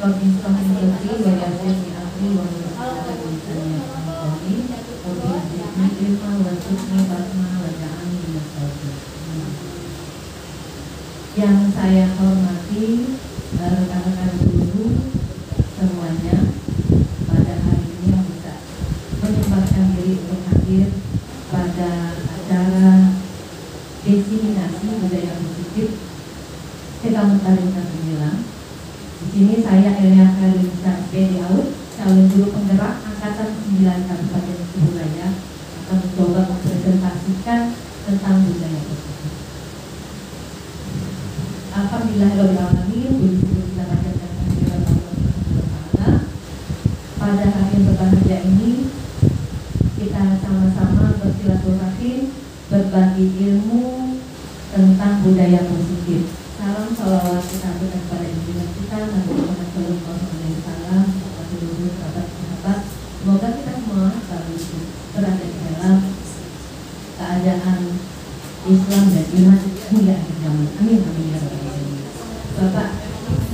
Yang saya hormati rekan-rekan guru semuanya pada hari ini yang bisa menyempatkan diri untuk hadir pada acara diseminasi budaya positif Kabupaten Bilang. Di sini saya Elia Karinsa SPD Aut, calon guru penggerak angkatan 9 Kabupaten Budaya, akan mencoba mempresentasikan tentang budaya positif. Alhamdulillahirobbilalamin, kita panjatkan kehadiran Allah. Pada hari yang berbahagia ini kita sama-sama bersilaturahim, berbagi ilmu tentang budaya positif. Salam salawat kita berikan kepada junjungan kita Nabi Muhammad SAW, kepada seluruh sahabat-sahabat. Semoga kita semua selalu berada di dalam keadaan Islam dan iman hingga akhir zaman. Amin amin ya rabbal alamin. Bapak,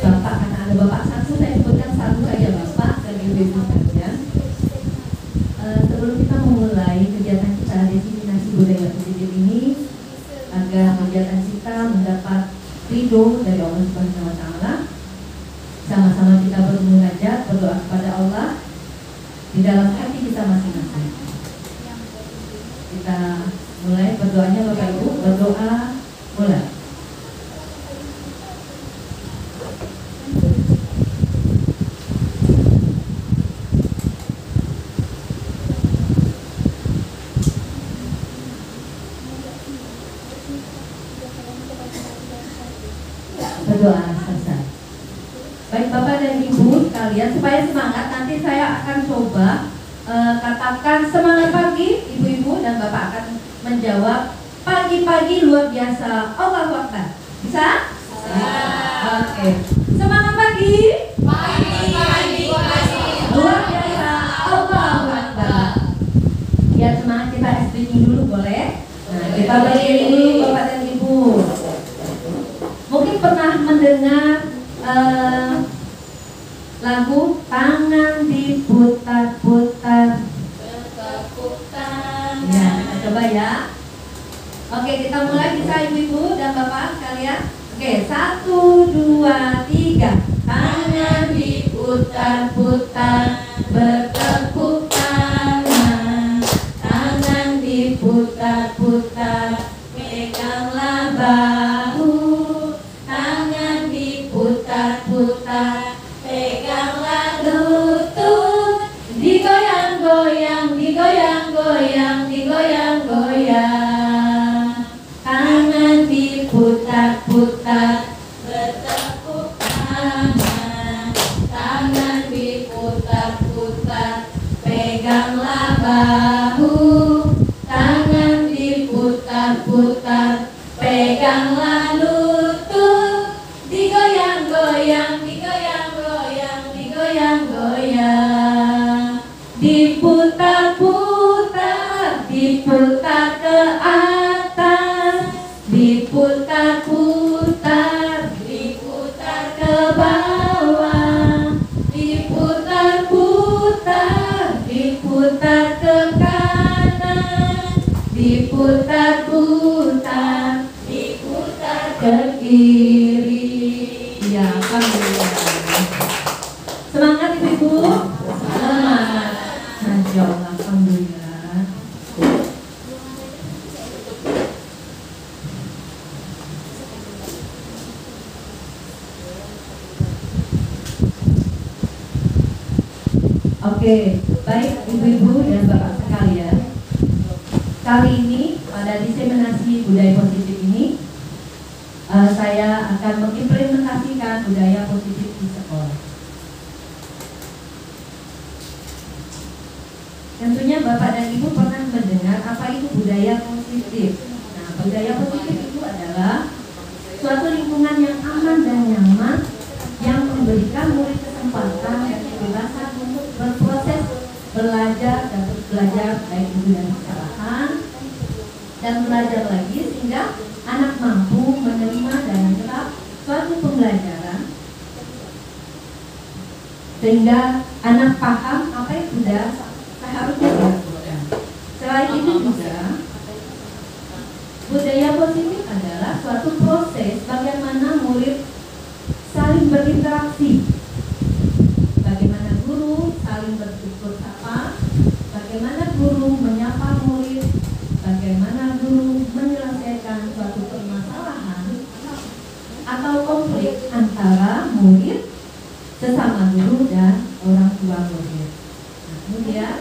karena ada bapak satu, saya sebutkan satu saja bapak dan ibu-ibu sekalian. Sebelum kita memulai kegiatan kita diseminasi budaya positif ini, agar kegiatan kita mendapat ridho dari Allah Subhanahu wa Ta'ala, sama-sama kita bermunajat, berdoa kepada Allah di dalam hati kita masing-masing. Kita mulai berdoanya Bapak Ibu, berdoa mulai. Berdoa selesai. Baik Bapak dan Ibu sekalian, supaya semangat, nanti saya akan coba katakan semangat pagi, ibu-ibu dan bapak akan menjawab pagi-pagi luar biasa. Allahu Akbar. Bisa? Oke. Semangat pagi. Pagi luar biasa. Allahu Akbar. Biar semangat kita stretching dulu boleh? Nah, kita berdiri dulu Bapak dan Ibu. Mungkin pernah mendengar lagu Tangan Diputar-Putar. Ya, kita coba ya. Oke, kita mulai, bisa ibu-ibu dan bapak sekalian. Oke, 1, 2, 3. Tangan diputar-putar, bertepuk tangan. Tangan diputar-putar, peganglah bahu. Tangan diputar-putar, peganglah lutut. Digoyang-goyang, digoyang-goyang, digoyang-goyang. Tangan diputar-putar, bertepuk tangan. Tangan diputar-putar, peganglah bahu. Tangan diputar-putar, peganglah lutut. Digoyang-goyang, digoyang-goyang, digoyang-goyang. Diputar-putar, diputar ke atas. Diputar-putar, diputar ke bawah. Diputar-putar, diputar ke kanan. Diputar-putar, diputar ke kiri. Ya, alhamdulillah. Semangat ibu-ibu. Semangat. Masya Allah, alhamdulillah. Oke, baik ibu-ibu dan bapak sekalian. Kali ini pada diseminasi budaya positif ini, saya akan mengimplementasikan budaya positif di sekolah. Tentunya bapak dan ibu pernah mendengar apa itu budaya positif. Nah, budaya positif itu adalah suatu lingkungan yang aman dan nyaman, yang memberikan murid kesempatan dan kebebasan untuk berproses belajar dan terus belajar baik itu dari kesalahan dan belajar lagi, sehingga anak mampu menerima dan menyerap suatu pembelajaran sehingga anak paham apa yang sudah seharusnya dilakukan. Selain itu juga budaya positif adalah suatu proses bagaimana murid saling berinteraksi, bagaimana guru saling bertutur sapa, bagaimana guru menyapa murid, bagaimana guru menyelesaikan suatu permasalahan atau konflik antara murid, sesama guru dan orang tua murid. Nah, kemudian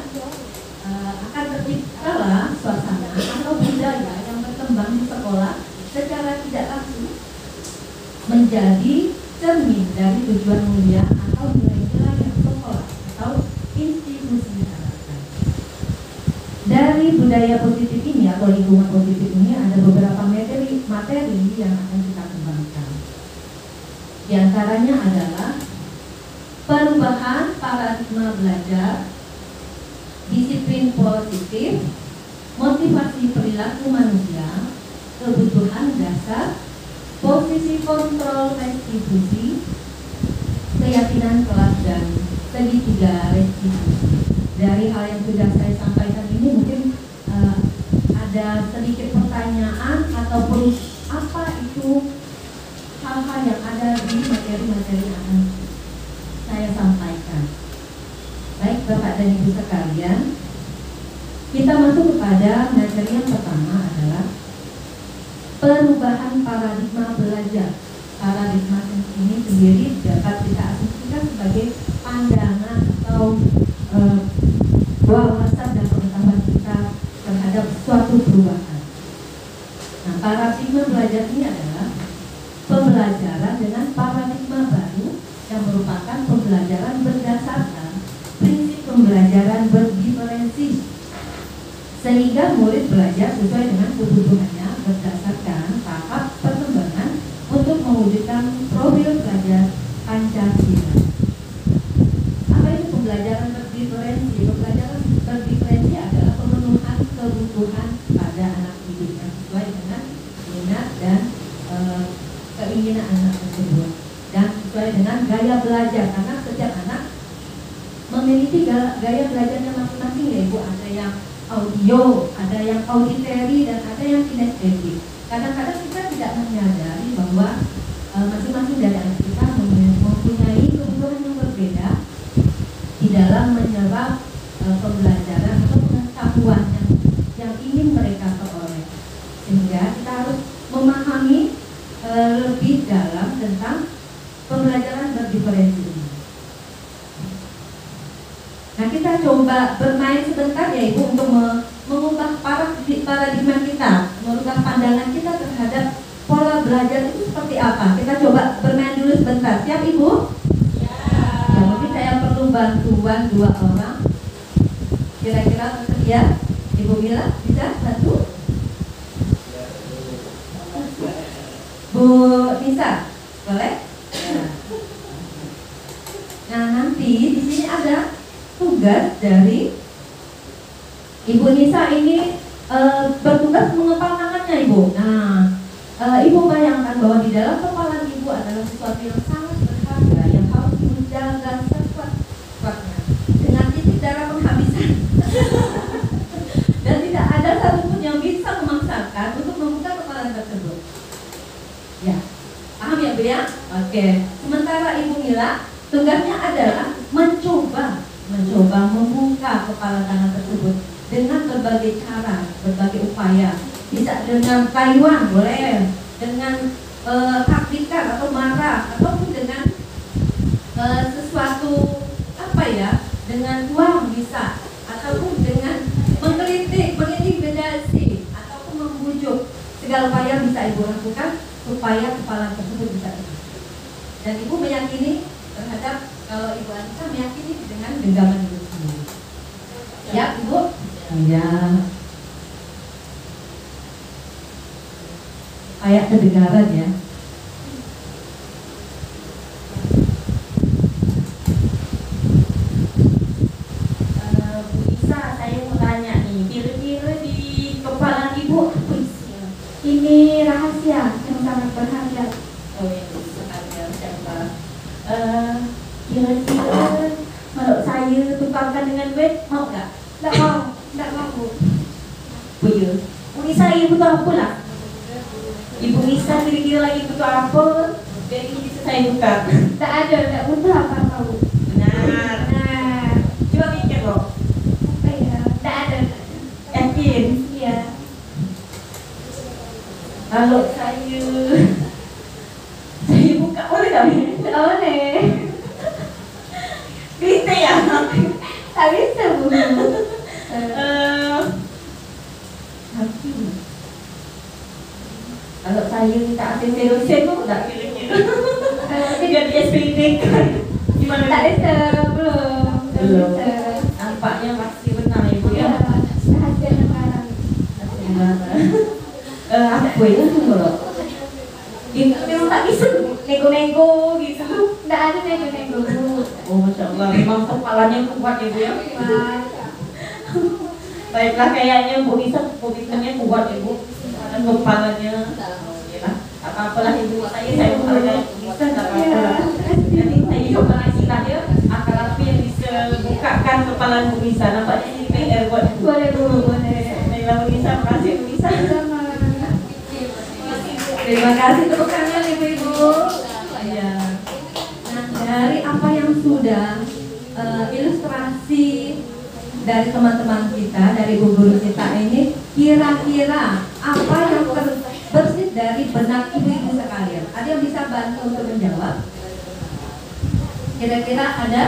akan terciptalah suasana atau budaya yang berkembang di sekolah secara tidak langsung menjadi cermin dari tujuan mulia atau nilai-nilai yang sekolah atau institusi harapkan. Dari budaya positif ini atau lingkungan positif ini ada beberapa materi yang akan kita kembangkan. Di antaranya adalah perubahan paradigma belajar, disiplin positif, motivasi perilaku manusia, kebutuhan dasar, posisi kontrol restitusi, keyakinan kelas dan segitiga restitusi. Dari hal yang sudah saya sampaikan ini mungkin ada sedikit pertanyaan ataupun apa itu hal-hal yang ada di materi-materi yang akan saya sampaikan. Baik Bapak dan Ibu sekalian, kita masuk kepada materi yang pertama adalah perubahan paradigma belajar. Paradigma ini sendiri dapat kita asumsikan sebagai pandangan atau wawasan dan pengetahuan kita terhadap suatu perubahan. Nah, paradigma belajar ini adalah pembelajaran dengan paradigma baru yang merupakan pembelajaran berdasarkan prinsip pembelajaran berdiferensi, sehingga murid belajar sesuai dengan kebutuhannya berdasarkan tahap perkembangan untuk mewujudkan profil belajar Pancasila. Apa itu pembelajaran berdiferensi? Pembelajaran berdiferensi adalah pemenuhan kebutuhan pada anak didik yang sesuai dengan minat dan keinginan anak tersebut dan sesuai dengan gaya belajar, karena setiap anak memiliki gaya belajarnya masing-masing, yaitu ada yang audio, ada yang auditory, dan ada yang kinestetik. Kadang-kadang kita tidak menyadari bahwa masing-masing dari anak kita mempunyai kebutuhan yang berbeda di dalam menyerap pembelajaran atau pengetahuan yang ingin mereka peroleh, sehingga kita harus memahami lebih dalam tentang pembelajaran berdiferensi ini. Nah, kita coba bermain sebentar ya Ibu untuk mengubah paradigma kita, mengubah pandangan kita terhadap pola belajar itu seperti apa. Kita coba bermain dulu sebentar. Siap Ibu? Ya, mungkin saya perlu bantuan 2 orang. Kira-kira tersedia? Ibu Mila bisa bantu? Bu Nisa, boleh? Nah, nanti di sini ada tugas dari Ibu Nisa ini bertugas mengepal tangannya Ibu. Nah, Ibu bayangkan bahwa di dalam kepala Ibu adalah sesuatu yang sangat berharga yang harus Ibu jaga sekuat-kuatnya dengan titik darah penghabisan. Dan tidak ada satupun yang bisa memaksakan untuk membuka kepala tersebut. Ya, paham ya Bu ya? Oke. Sementara Ibu Mila tugasnya adalah mencoba membuka kepala tangan tersebut dengan berbagai cara, berbagai upaya. Bisa dengan kayuan boleh, dengan taktikan atau marah, ataupun dengan sesuatu apa ya, dengan uang bisa, ataupun dengan mengkritik, mengintimidasi, ataupun membujuk. Segala upaya bisa Ibu lakukan supaya kepala tersebut bisa dibuka. Dan Ibu meyakini terhadap, kalau Ibu Anissa meyakini dengan genggaman Ibu sendiri. Ya Ibu? Ya. Kayak kedengaran ya. Bu Isa, saya mau tanya nih, kira-kira di kepala Ibu apa isinya? Ini rahasia yang sangat berharga. Oh ya, berharga siapa? Kira-kira ditukarkan dengan duit, mau nggak? Nggak mau Bu. Bu ya. Bu Nisa lagi butuh apa lah? Ibu Nisa kira-kira lagi butuh apa? Biar ini bisa saya tukar. Nggak butuh apa-apa Bu. Benar. Nah, Coba pikir loh. apa ya? Nggak ada. Yakin? Iya. Kalau saya buka boleh nggak? Boleh. Kita ya. Tak bisa Bu. Tapi kalau saya minta ACC dosen kok nggak kira-kira? Biar di SPD kan? Gimana? Tak bisa belum. Tak Belum. bisa. Nampaknya masih benar ibu Ya, ya. rahasia negara. Apa itu tunggu loh? Ini memang tak bisa nego-nego gitu. Nggak ada nego-nego Bu. Oh masya Allah, memang kepalanya kuat ya bu ya. Wah. Baiklah kayaknya Bu Nisa komitmennya kuat ya bu. Dan kepalanya. Apa-apalah ibu saya menghargai Bu Nisa nggak apa-apa. Jadi saya coba istilahnya akal apa yang bisa bukakan kepala Bu Nisa. Nampaknya ini PR buat ibu. Boleh Bu, boleh. Baiklah Bu Nisa, makasih Bu Nisa. Sama. Terima kasih tepuk tangan ibu-ibu. Ya. Nah, dari apa yang sudah ilustrasi dari teman-teman kita, dari ibu guru kita ini, kira-kira apa yang terbersih dari benak ibu-ibu sekalian? Ada yang bisa bantu untuk menjawab? Kira-kira ada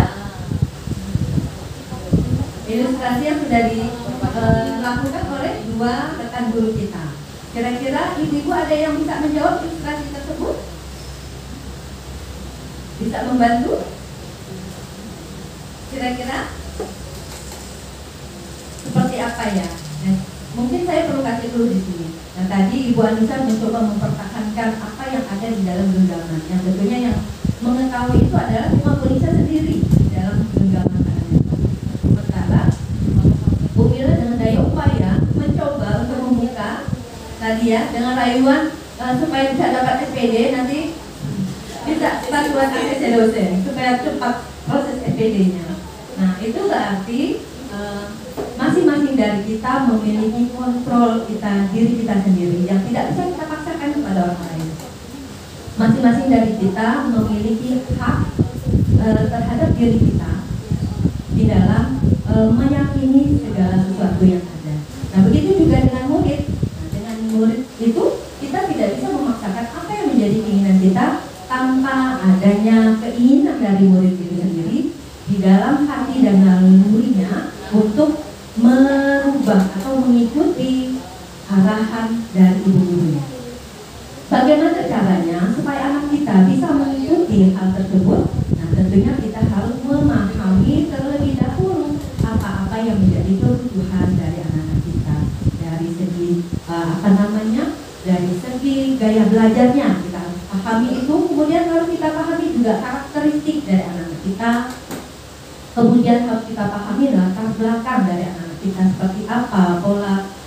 ilustrasi yang sudah dilakukan oleh dua rekan guru kita. Kira-kira ibu-ibu ada yang bisa menjawab ilustrasi tersebut? Bisa membantu? Kira-kira seperti apa ya? Nah, mungkin saya perlu kasih dulu di sini. Nah, tadi Ibu Anissa mencoba mempertahankan apa yang ada di dalam genggaman. Yang tentunya yang mengetahui itu adalah cuma Bu Nisa sendiri di dalam genggaman tadi. Sementara Bu Mila dengan daya upaya mencoba untuk membuka tadi ya dengan rayuan supaya bisa dapat SPD, nanti bisa bantuan ACC dosen supaya cepat proses SPD-nya. Nah, itu berarti masing-masing dari kita memiliki kontrol diri kita sendiri yang tidak bisa kita paksakan kepada orang lain. Masing-masing dari kita memiliki hak terhadap diri kita di dalam meyakini segala sesuatu yang ada. Nah, begitu juga dengan murid. Nah, dengan murid itu kita tidak bisa memaksakan apa yang menjadi keinginan kita tanpa adanya keinginan dari murid itu sendiri di dalam hati dan nalurinya untuk merubah atau mengikuti arahan dari ibu gurunya. Bagaimana caranya supaya anak kita bisa mengikuti hal tersebut? Nah, tentunya kita harus memahami terlebih dahulu apa-apa yang menjadi kebutuhan dari anak-anak kita dari segi dari segi gaya belajarnya kita harus pahami itu. Kemudian harus kita pahami juga karakteristik dari anak-anak kita. Kemudian harus kita pahami latar belakang dari anak-anak kita seperti apa,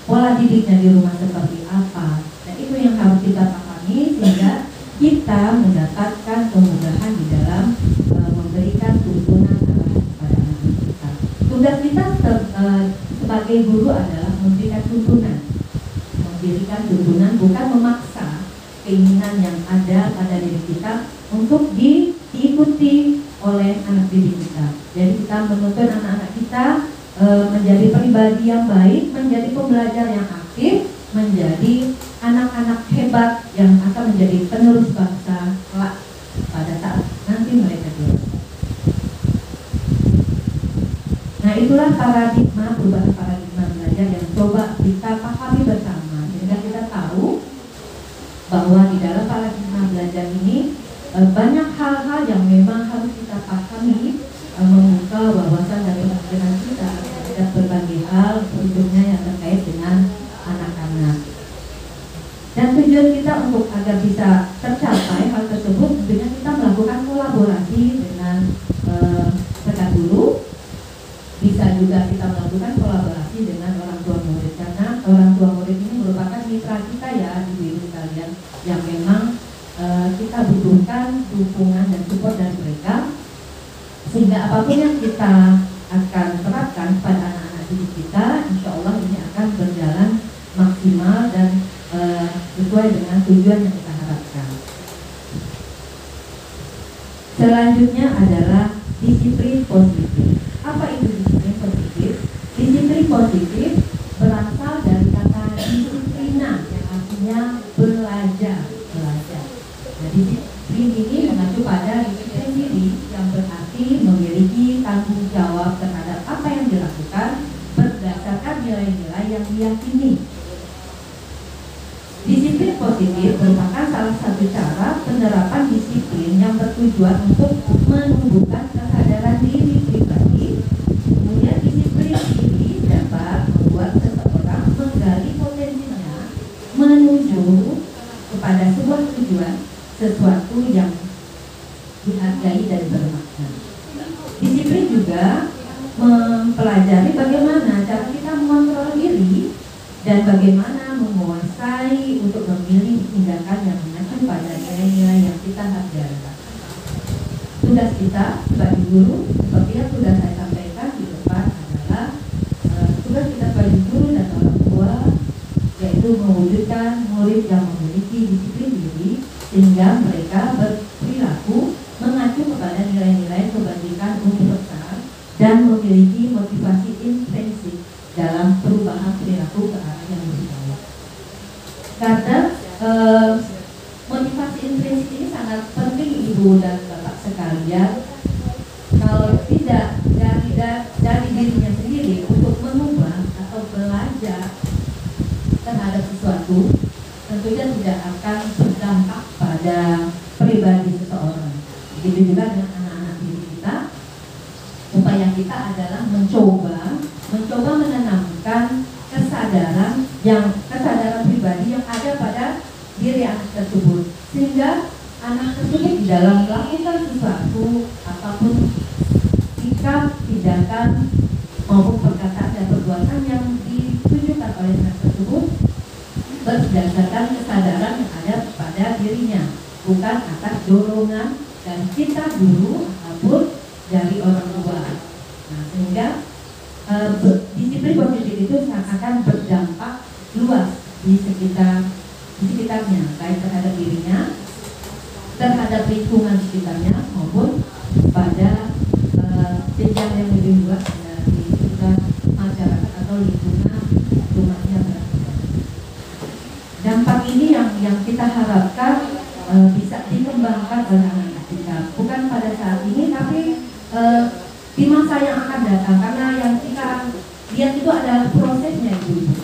pola didiknya di rumah seperti apa. Nah, itu yang harus kita pahami sehingga kita mendapatkan kemudahan di dalam memberikan tuntunan kepada anak-anak kita. Tugas kita sebagai guru adalah memberikan tuntunan. Memberikan tuntunan, bukan memaksa keinginan yang ada pada diri kita untuk diikuti oleh anak didik kita. Jadi kita menuntut anak-anak kita menjadi pribadi yang baik, menjadi pembelajar yang aktif, menjadi anak-anak hebat yang akan menjadi penerus bangsa kelak pada saat nanti mereka dewasa. Nah, itulah perubahan paradigma belajar yang coba kita pahami bersama sehingga kita tahu bahwa di dalam paradigma belajar ini banyak hal-hal yang memang harus kita pahami, membuka wawasan dan pemikiran kita terhadap berbagai hal, khususnya yang terkait dengan anak-anak. Dan tujuan kita untuk agar bisa tercapai hal tersebut, tentunya kita melakukan kolaborasi dengan rekan guru. Bisa juga kita melakukan kolaborasi dengan orang tua murid, karena orang tua murid ini merupakan mitra kita ya, ibu-ibu sekalian, yang memang kita butuhkan dukungan dan support dari mereka, sehingga apapun yang kita akan terapkan pada anak-anak didik kita, insya Allah ini akan berjalan maksimal dan sesuai dengan tujuan yang kita harapkan. Selanjutnya adalah disiplin positif. Apa itu disiplin positif? Disiplin positif berasal dari kata disiplina yang artinya belajar. Nah, disiplin ini mengacu pada disiplin diri yang berarti memiliki tanggung jawab terhadap apa yang dilakukan berdasarkan nilai-nilai yang diyakini. Disiplin positif merupakan salah satu cara penerapan disiplin yang bertujuan untuk menumbuhkan kesadaran diri pribadi. Kemudian disiplin diri dapat membuat seseorang menggali potensinya menuju kepada sebuah tujuan, sesuatu yang dihargai dan bermakna. Disiplin juga mempelajari bagaimana cara kita mengontrol diri dan bagaimana menguasai untuk memilih tindakan yang mengacu pada nilai-nilai yang kita hargai. Tugas kita sebagai guru, seperti yang sudah saya sampaikan di depan, adalah tugas kita sebagai guru dan orang tua, yaitu mewujudkan murid yang memiliki disiplin diri sehingga mereka berperilaku mengacu kepada nilai-nilai kebajikan universal dan memiliki motivasi intrinsik dalam perubahan perilaku ke arah yang lebih baik. Karena motivasi intrinsik ini sangat penting Ibu dan Bapak sekalian. Kalau tidak dari dirinya sendiri untuk mengubah atau belajar terhadap sesuatu, tentunya tidak akan berdampak pada pribadi seseorang. Begitu juga dengan anak-anak didik kita. Upaya kita adalah mencoba menanamkan kesadaran pribadi yang ada pada diri anak tersebut, sehingga anak tersebut di dalam melakukan sesuatu, apapun sikap, tindakan maupun perkataan dan perbuatan yang ditujukan oleh anak tersebut berdasarkan kesadaran yang ada pada dirinya, bukan atas dorongan dan kita guru ataupun dari orang tua. Nah, sehingga disiplin positif itu akan berdampak luas di sekitarnya, baik terhadap dirinya, terhadap lingkungan sekitarnya, maupun pada jenjang yang lebih luas dari sekitar masyarakat atau lingkungan rumahnya berada. Dampak ini yang kita harapkan bisa dikembangkan oleh anak-anak kita, bukan pada saat ini, tapi di masa yang akan datang, karena yang kita lihat itu adalah prosesnya itu.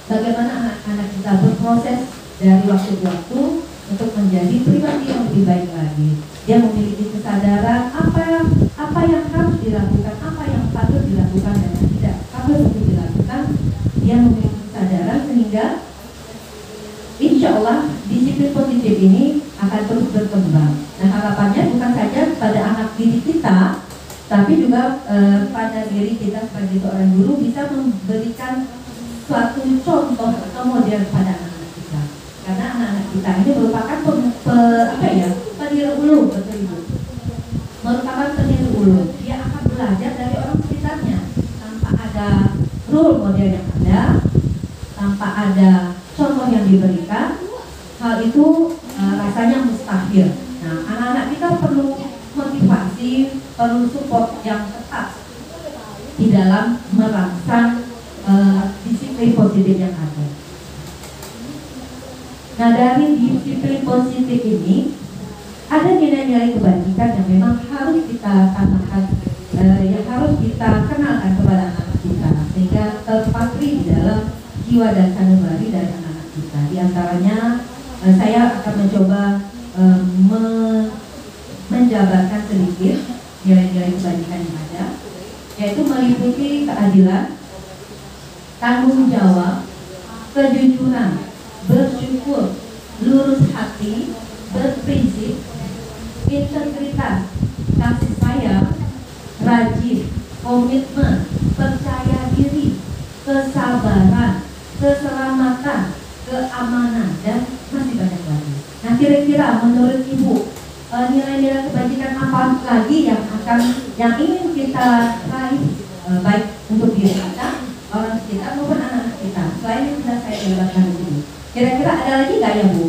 Bagaimana anak-anak kita berproses dari waktu ke waktu untuk menjadi pribadi yang lebih baik lagi. Dia memiliki kesadaran apa yang harus dilakukan, apa yang patut dilakukan dan tidak patut untuk dilakukan. Dia memiliki kesadaran sehingga insya Allah disiplin positif ini akan terus berkembang. Nah, harapannya bukan saja pada anak didik kita, tapi juga pada diri kita sebagai seorang guru bisa memberikan suatu contoh atau model pada anak-anak kita. Karena anak-anak kita ini merupakan peniru ulung, betul Ibu. Merupakan peniru ulung. Dia akan belajar dari orang sekitarnya tanpa ada role model yang ada, tanpa ada contoh yang diberikan. Hal itu rasanya mustahil. Nah, anak-anak kita perlu motivasi, perlu support yang ketat di dalam merangsang disiplin positif yang ada. Nah, dari disiplin positif ini ada nilai-nilai kebajikan yang memang harus kita tanamkan, yang harus kita kenalkan kepada anak-anak kita sehingga terpatri di dalam jiwa dan sanubari dari anak-anak kita. Di antaranya saya akan mencoba menjabarkan sedikit nilai-nilai kebajikan yang ada, yaitu meliputi keadilan, tanggung jawab, kejujuran, bersyukur, lurus hati, berprinsip, integritas, kasih sayang, rajin, komitmen, percaya diri, kesabaran, keselamatan, keamanan, dan masih banyak lagi. Nah, kira-kira menurut Ibu nilai-nilai kebajikan apa lagi yang ingin kita raih baik untuk diri kita, orang sekitar maupun anak-anak kita. Selain yang sudah saya jelaskan di sini, kira-kira ada lagi nggak ya Bu?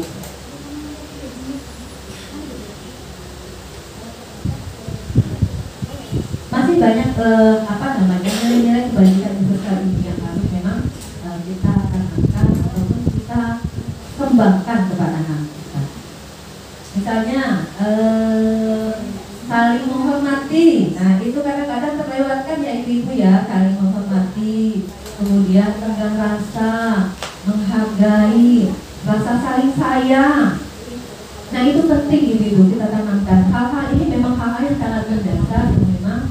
Masih banyak nilai-nilai kebajikan universal ini yang harus memang kita tanamkan ataupun kita kembangkan kepada anak kita. Misalnya saling menghormati. Nah, itu kadang-kadang terlewatkan ya ibu-ibu ya, saling menghormati, kemudian tenggang rasa, menghargai, rasa saling sayang. Nah, itu penting ibu-ibu kita tanamkan. Hal-hal ini memang hal-hal yang sangat mendasar yang memang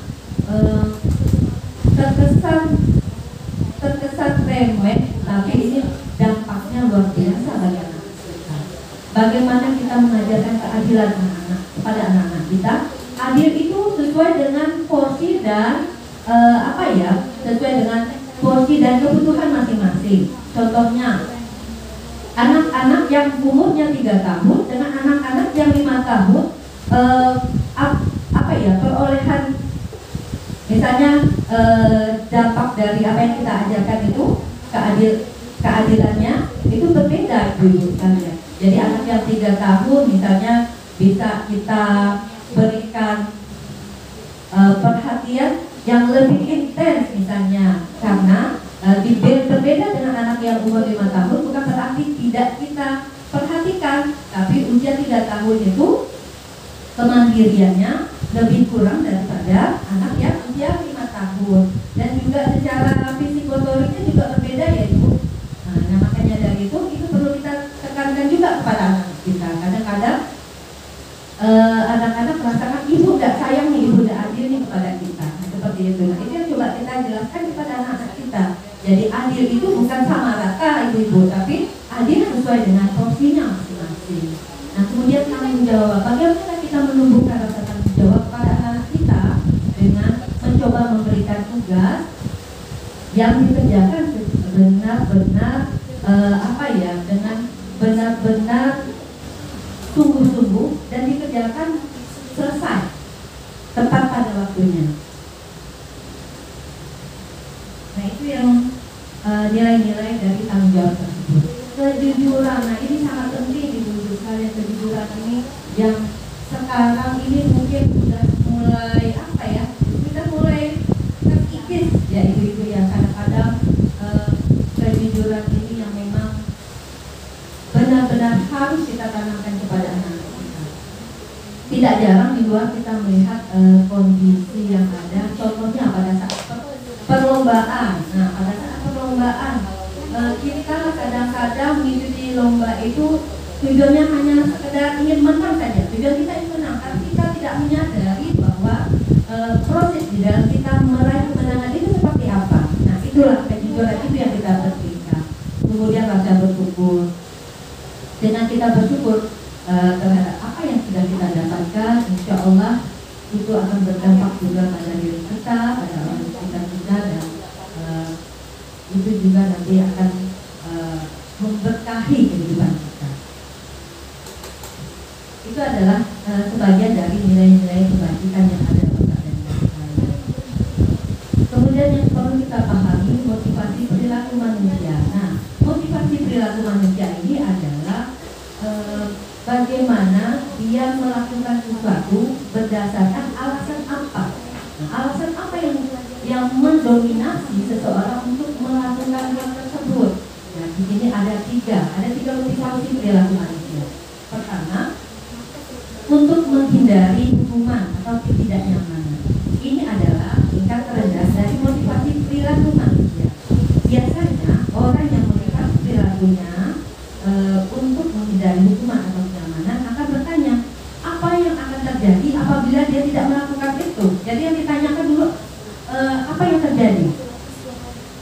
terkesan remeh, tapi ini dampaknya luar biasa bagi anak kita. Bagaimana kita mengajarkan keadilan anak-anak kepada anak-anak kita? Adil itu sesuai dengan porsi dan sesuai dengan porsi dan kebutuhan masing-masing. Contohnya, anak-anak yang umurnya 3 tahun dengan anak-anak yang 5 tahun, perolehan misalnya dampak dari apa yang kita ajarkan itu keadilannya itu berbeda ibu-ibu sekalian. Jadi anak yang 3 tahun misalnya bisa kita berikan perhatian yang lebih intens misalnya, karena berbeda dengan anak yang umur 5 tahun bukan berarti tidak kita perhatikan, tapi usia 3 tahun itu kemandiriannya lebih kurang daripada anak yang usia 5 tahun, dan juga secara fisik-motoriknya juga berbeda ya ibu. Nah, makanya dari itu perlu kita tekankan juga kepada anak kita. Kadang-kadang anak-anak merasakan ibu tidak sayang nih, ibu tidak adil nih kepada kita. Nah, seperti itu. Nah, itu yang coba kita jelaskan kepada anak-anak kita. Jadi adil itu bukan sama rata ibu-ibu, tapi adil sesuai dengan porsinya masing-masing. Nah, kemudian tanggung jawab. Bagaimana kita menumbuhkan rasa tanggung jawab kepada anak-anak kita dengan mencoba memberikan tugas yang dikerjakan benar-benar dengan benar-benar sungguh-sungguh dan dikerjakan selesai tepat pada waktunya. Nah, itu yang nilai-nilai dari tanggung jawab tersebut. Kejujuran, nah ini sangat penting ibu-ibu sekalian. Kejujuran ini yang sekarang ini mungkin sudah mulai sudah mulai terkikis ya ibu-ibu yang kadang-kadang kejujuran ini yang memang benar-benar harus kita tanamkan kepada anak-anak kita. Tidak jarang di luar kita melihat kondisi yang ada, contohnya pada saat perlombaan. Nah, pada saat perlombaan kita kadang-kadang mengikuti lomba itu tujuannya hanya sekedar ingin menang saja. Tujuan kita ingin menang, tapi kita tidak menyadari bahwa proses di dalam kita meraih kemenangan itu seperti apa. Nah, itulah kejujuran itu yang kita berikan. Kemudian rasa bersyukur. Dengan kita bersyukur terhadap apa yang sudah kita dapatkan, insya Allah itu akan berdampak juga pada diri kita, pada orang kita juga, dan itu juga nanti akan memberkahi kehidupan kita. Itu adalah sebagian dari nilai-nilai kebajikan yang ada pada diri kita. Kemudian yang perlu kita pahami, motivasi perilaku manusia. Nah, motivasi perilaku manusia ini adalah bagaimana dia melakukan sesuatu berdasarkan alasan apa. Nah, alasan apa yang mendominasi seseorang untuk melakukan hal tersebut. Nah, di sini ada tiga motivasi perilaku manusia. Pertama, untuk menghindari hukuman atau ketidaknyamanan. Ini adalah tingkat terendah dari motivasi perilaku manusia. Biasanya orang yang melihat perilakunya untuk menghindari hukuman atau kenyamanan akan bertanya, apa yang akan terjadi apabila dia tidak melakukan itu. Jadi yang ditanyakan dulu apa yang terjadi.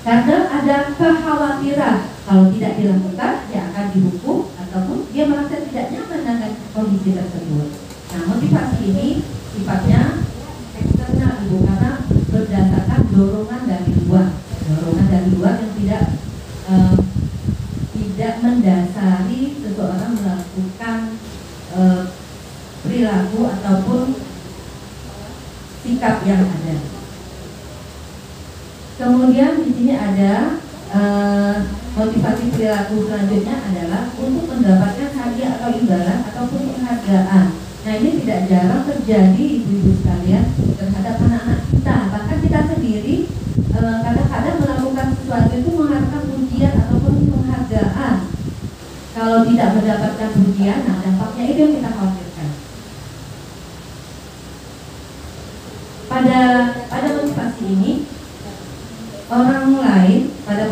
Karena ada kekhawatiran kalau tidak dilakukan dia akan dihukum ataupun dia merasa tidak nyaman dengan kondisi tersebut. Nah, motivasi ini sifatnya eksternal ibu, karena berdasarkan dorongan dari luar yang tidak mendasari seseorang melakukan perilaku ataupun sikap yang ada. Kemudian di sini ada motivasi perilaku selanjutnya adalah untuk mendapatkan hadiah atau imbalan ataupun penghargaan. Nah, ini tidak jarang terjadi ibu-ibu sekalian terhadap anak-anak kita. Bahkan kita sendiri kadang-kadang melakukan sesuatu itu mengharapkan pujian ataupun penghargaan. Kalau tidak mendapatkan pujian, nah dampaknya itu yang kita khawatirkan. Pada motivasi ini, orang lain pada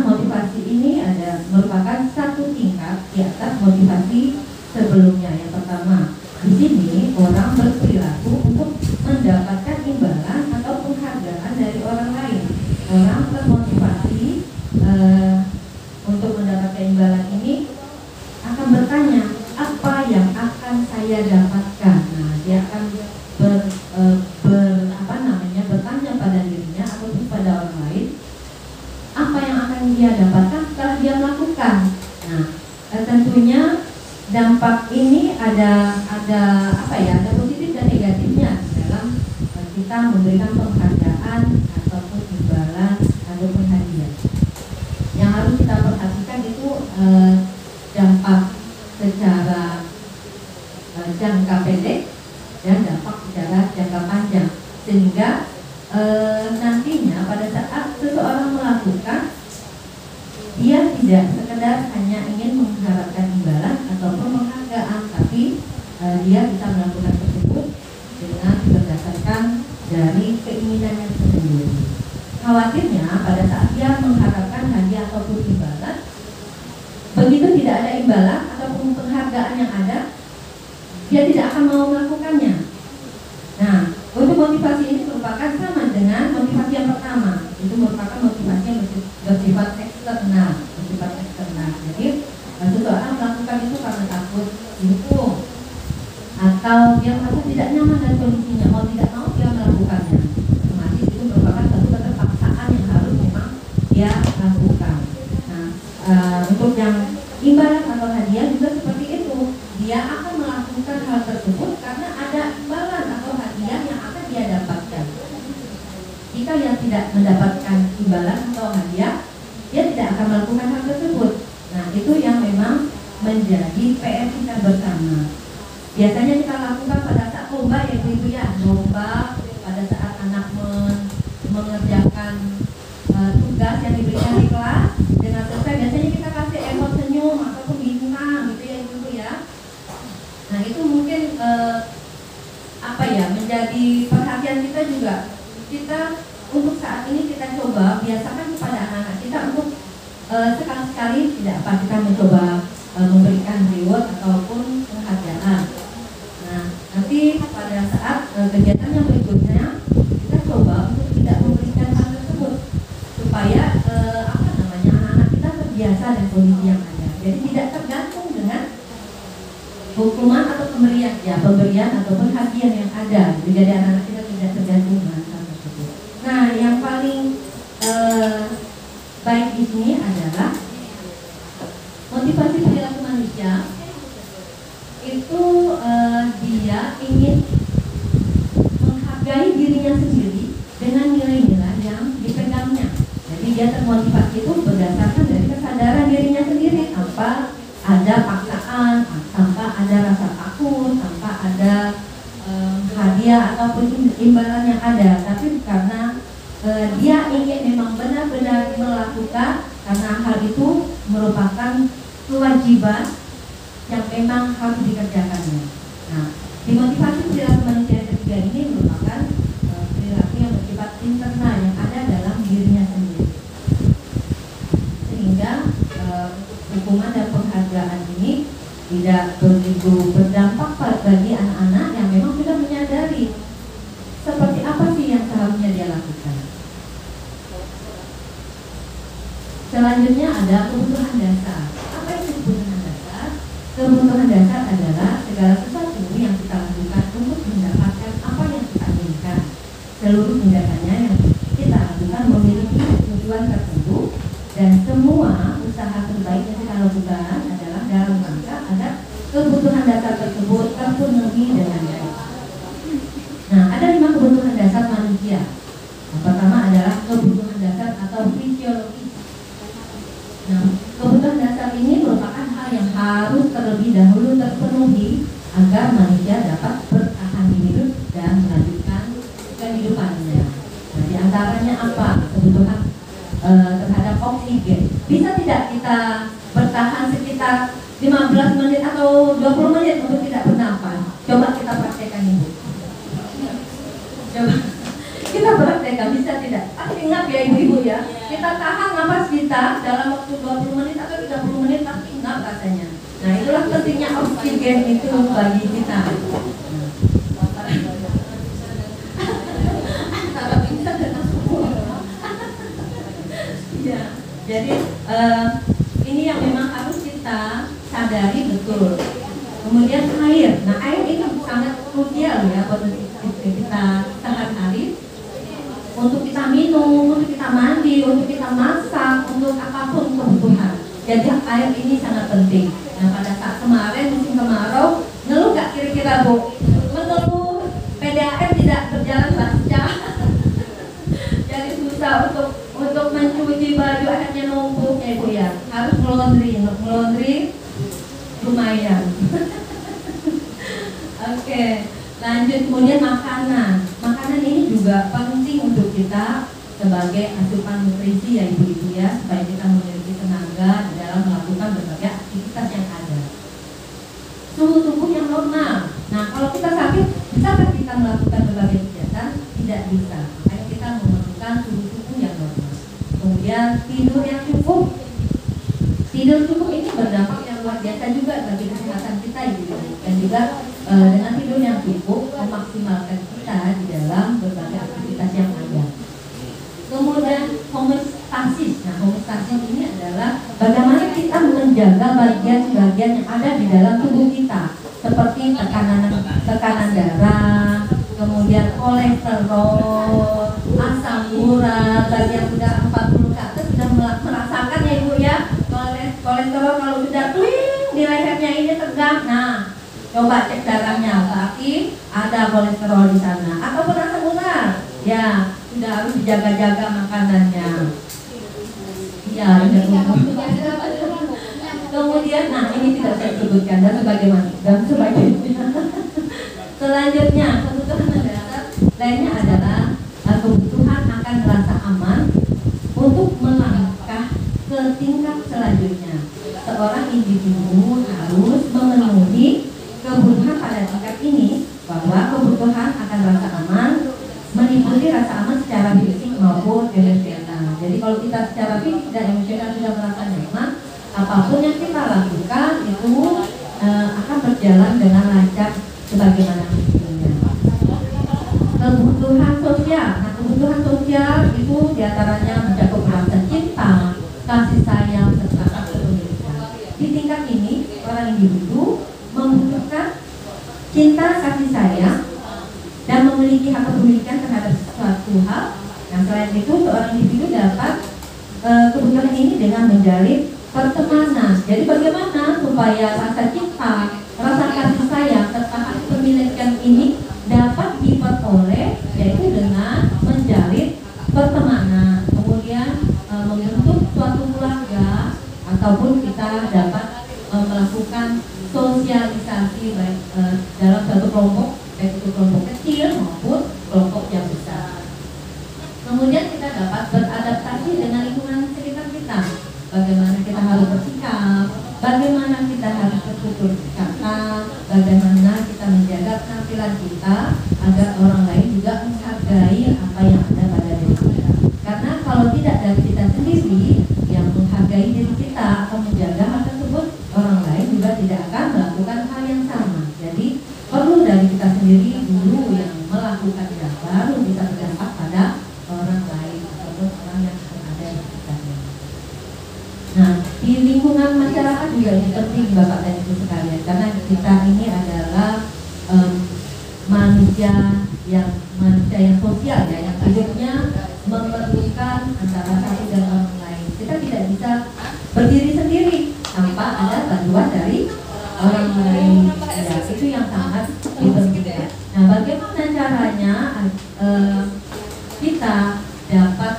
motivasi ini merupakan satu tingkat di atas motivasi sebelumnya. Yang pertama, di sini orang berperilaku untuk mendapatkan imbalan atau penghargaan dari orang lain. Orang termotivasi untuk mendapatkan imbalan ini akan bertanya, apa yang akan saya dapatkan? Nah, dia akan bertanya pada dirinya ataupun pada orang lain, apa yang akan dia dapatkan setelah dia melakukan. Nah, tentunya dampak ini ada positif dan negatifnya dalam kita memberikan penghargaan ataupun imbalan ataupun hadiah. Yang harus kita perhatikan itu dampak secara jangka pendek dan dampak secara jangka panjang, sehingga nantinya pada saat seseorang melakukan, dia tidak sekedar hanya ingin mengharapkan imbalan ataupun penghargaan, tapi dia bisa melakukan tersebut dengan berdasarkan dari keinginannya sendiri. Khawatirnya pada saat dia mengharapkan hadiah ataupun imbalan, begitu tidak ada imbalan ataupun penghargaan yang ada, dia tidak akan mau melakukannya. Nah, untuk motivasi ini merupakan sama dengan motivasi yang pertama. Itu merupakan motivasi yang bersifat eksternal. Jadi seseorang melakukan itu karena takut dihukum, atau dia merasa tidak nyaman dengan kondisinya, mau tidak mau dia melakukannya. Otomatis itu merupakan satu keterpaksaan yang harus memang dia lakukan. Nah, untuk yang imbalan atau hadiah juga seperti itu. Dia akan melakukan hal tersebut karena ada imbalan atau hadiah yang akan dia dapatkan. Jika dia tidak mendapatkan imbalan atau hadiah, dia tidak akan melakukan hal tersebut. Nah, itu yang memang menjadi PR kita bersama. Biasanya kita lakukan pada saat lomba, ya ibu ya, lomba pada saat anak mengerjakan tugas yang diberikan di kelas. Dengan selesai biasanya kita kasih emot senyum ataupun bintang gitu ya ibu ya. Nah, itu mungkin menjadi perhatian kita juga. Kita untuk saat ini kita coba biasakan kepada anak-anak kita untuk sekali-sekali tidak apa kita mencoba memberikan reward ataupun penghargaan. Nah, nanti pada saat kegiatan yang berikutnya kita coba untuk tidak memberikan hal tersebut supaya anak-anak kita terbiasa dengan kondisi yang ada. Jadi tidak tergantung dengan hukuman atau pemberian ataupun hadiah yang ada. Jadi anak-anak kita tidak tergantung dengan hal tersebut. Nah, yang paling baik di sini adalah motivasi perilaku manusia itu dia ingin menghargai dirinya sendiri dengan nilai-nilai yang dipegangnya. Jadi dia termotivasi itu berdasarkan dari kesadaran dirinya sendiri, tanpa ada paksaan, tanpa ada rasa takut, tanpa ada hadiah ataupun imbalan yang ada, tapi karena dia ingin memang benar-benar melakukan karena hal itu merupakan kewajiban yang memang harus dikerjakannya. Nah, dimotivasi perilaku manusia yang ketiga ini merupakan perilaku yang bersifat internal yang ada dalam dirinya sendiri, sehingga hukuman dan penghargaan ini tidak begitu berdampak bagi anak-anak yang memang sudah menyadari seperti apa sih yang seharusnya dia lakukan. Selanjutnya ada kebutuhan dasar. Apa itu kebutuhan dasar? Kebutuhan dasar adalah segala sesuatu yang kita lakukan untuk mendapatkan apa yang kita inginkan. Seluruh tindakannya yang kita lakukan memiliki tujuan tertentu, dan semua usaha terbaik yang kita lakukan adalah dalam rangka agar kebutuhan dasar tersebut terpenuhi dengan baik. Nah, ada 5 kebutuhan dasar manusia. Yang pertama adalah kita 15 menit atau 20 menit untuk tidak bernafas. Coba kita praktekkan Ibu. Coba kita praktekkan, bisa tidak? Pasti ingat ya Ibu-ibu ya. Kita tahan nafas kita dalam waktu 20 menit atau 30 menit, pasti ingat rasanya. Nah, itulah pentingnya oksigen itu bagi kita. Ya, jadi ini yang memang harus kita sadari betul. Kemudian air. Nah, air ini sangat krusial ya buat kita sehari-hari. Untuk kita minum, untuk kita mandi, untuk kita masak, untuk apapun kebutuhan. Jadi air ini sangat penting. Nah, pada saat kemarin musim kemarau, ngeluh gak kira-kira Bu? Mengeluh PDAM tidak berjalan lancar. Jadi susah untuk mencuci baju, akhirnya numpuk ya Ibu ya. Harus ngelondri lumayan. Oke, lanjut. Kemudian makanan. Makanan ini juga penting untuk kita sebagai asupan nutrisi ya Ibu-ibu ya, supaya kita memiliki tenaga di dalam melakukan berbagai aktivitas yang ada. Suhu tubuh yang normal. Nah, kalau kita sakit, bisakah kita melakukan berbagai kegiatan? Tidak bisa. Makanya kita memerlukan suhu tubuh yang normal. Kemudian tidur yang cukup. Tidur cukup ini berdampak yang luar biasa juga bagi kesehatan kita Ibu. Dan juga dengan tidur yang cukup memaksimalkan kita di dalam berbagai aktivitas yang ada. Kemudian homeostasis. Nah, homeostasis ini adalah bagaimana kita menjaga bagian-bagian yang ada di dalam tubuh kita, seperti tekanan darah, kemudian kolesterol, asam urat. Bagi yang sudah 40 ke atas sudah merasakan ya Ibu ya, kolesterol kalau sudah kling di lehernya ini tegang. Nah, coba cek darahnya, berarti ada kolesterol di sana. Ataupun asam urat, ya sudah harus dijaga-jaga makanannya. Ya, kemudian, nah ini tidak saya sebutkan dan sebagainya. Selanjutnya, kebutuhan mendasar lainnya adalah kebutuhan akan rasa aman untuk melangkah ke tingkat selanjutnya. Seorang individu harus memenuhi kebutuhan pada tingkat ini, bahwa kebutuhan akan rasa aman meliputi rasa aman secara fisik maupun emosional. Jadi kalau kita secara fisik dan emosional sudah merasa nyaman, apapun yang kita lakukan itu akan berjalan dengan lancar sebagaimana mestinya. Kebutuhan sosial. Nah, kebutuhan sosial itu diantaranya mencakup rasa cinta, kasih sayang, serta kepemilikan. Di tingkat ini, orang individu membutuhkan cinta, kasih sayang, dan memiliki hak kepemilikan terhadap suatu hal. Nah, selain itu, seorang individu dapat kebutuhan ini dengan menjalin pertemanan. Jadi bagaimana supaya rasa cinta, rasa kasih sayang, serta hak kepemilikan ini dapat diperoleh, yaitu dengan menjalin pertemanan, kemudian membentuk suatu keluarga, ataupun kita dapat melakukan sosialisasi baik dalam satu kelompok, baik itu kelompok kecil maupun kelompok yang besar. Kemudian kita dapat beradaptasi dengan lingkungan sekitar kita. Bagaimana kita harus bersikap, bagaimana kita harus bertutur kata, bagaimana kita menjaga penampilan kita agar orang lain juga menghargai apa yang ada pada diri kita. Karena kalau tidak dari kita sendiri yang menghargai diri kita atau menjaga hal tersebut, orang lain juga tidak akan melakukan hal yang sama. Jadi perlu dari kita sendiri dulu yang melakukannya, baru bisa berdampak pada orang lain ataupun orang yang ada di sekitarnya. Nah, di lingkungan masyarakat juga ini penting Bapak dan Ibu sekalian, karena kita ini adalah manusia yang sosial ya, yang hidupnya memerlukan antara satu dan orang lain. Kita tidak bisa berdiri sendiri tanpa ada bantuan dari orang lain. Ya, itu yang sangat diperlukan. Nah, bagaimana caranya kita dapat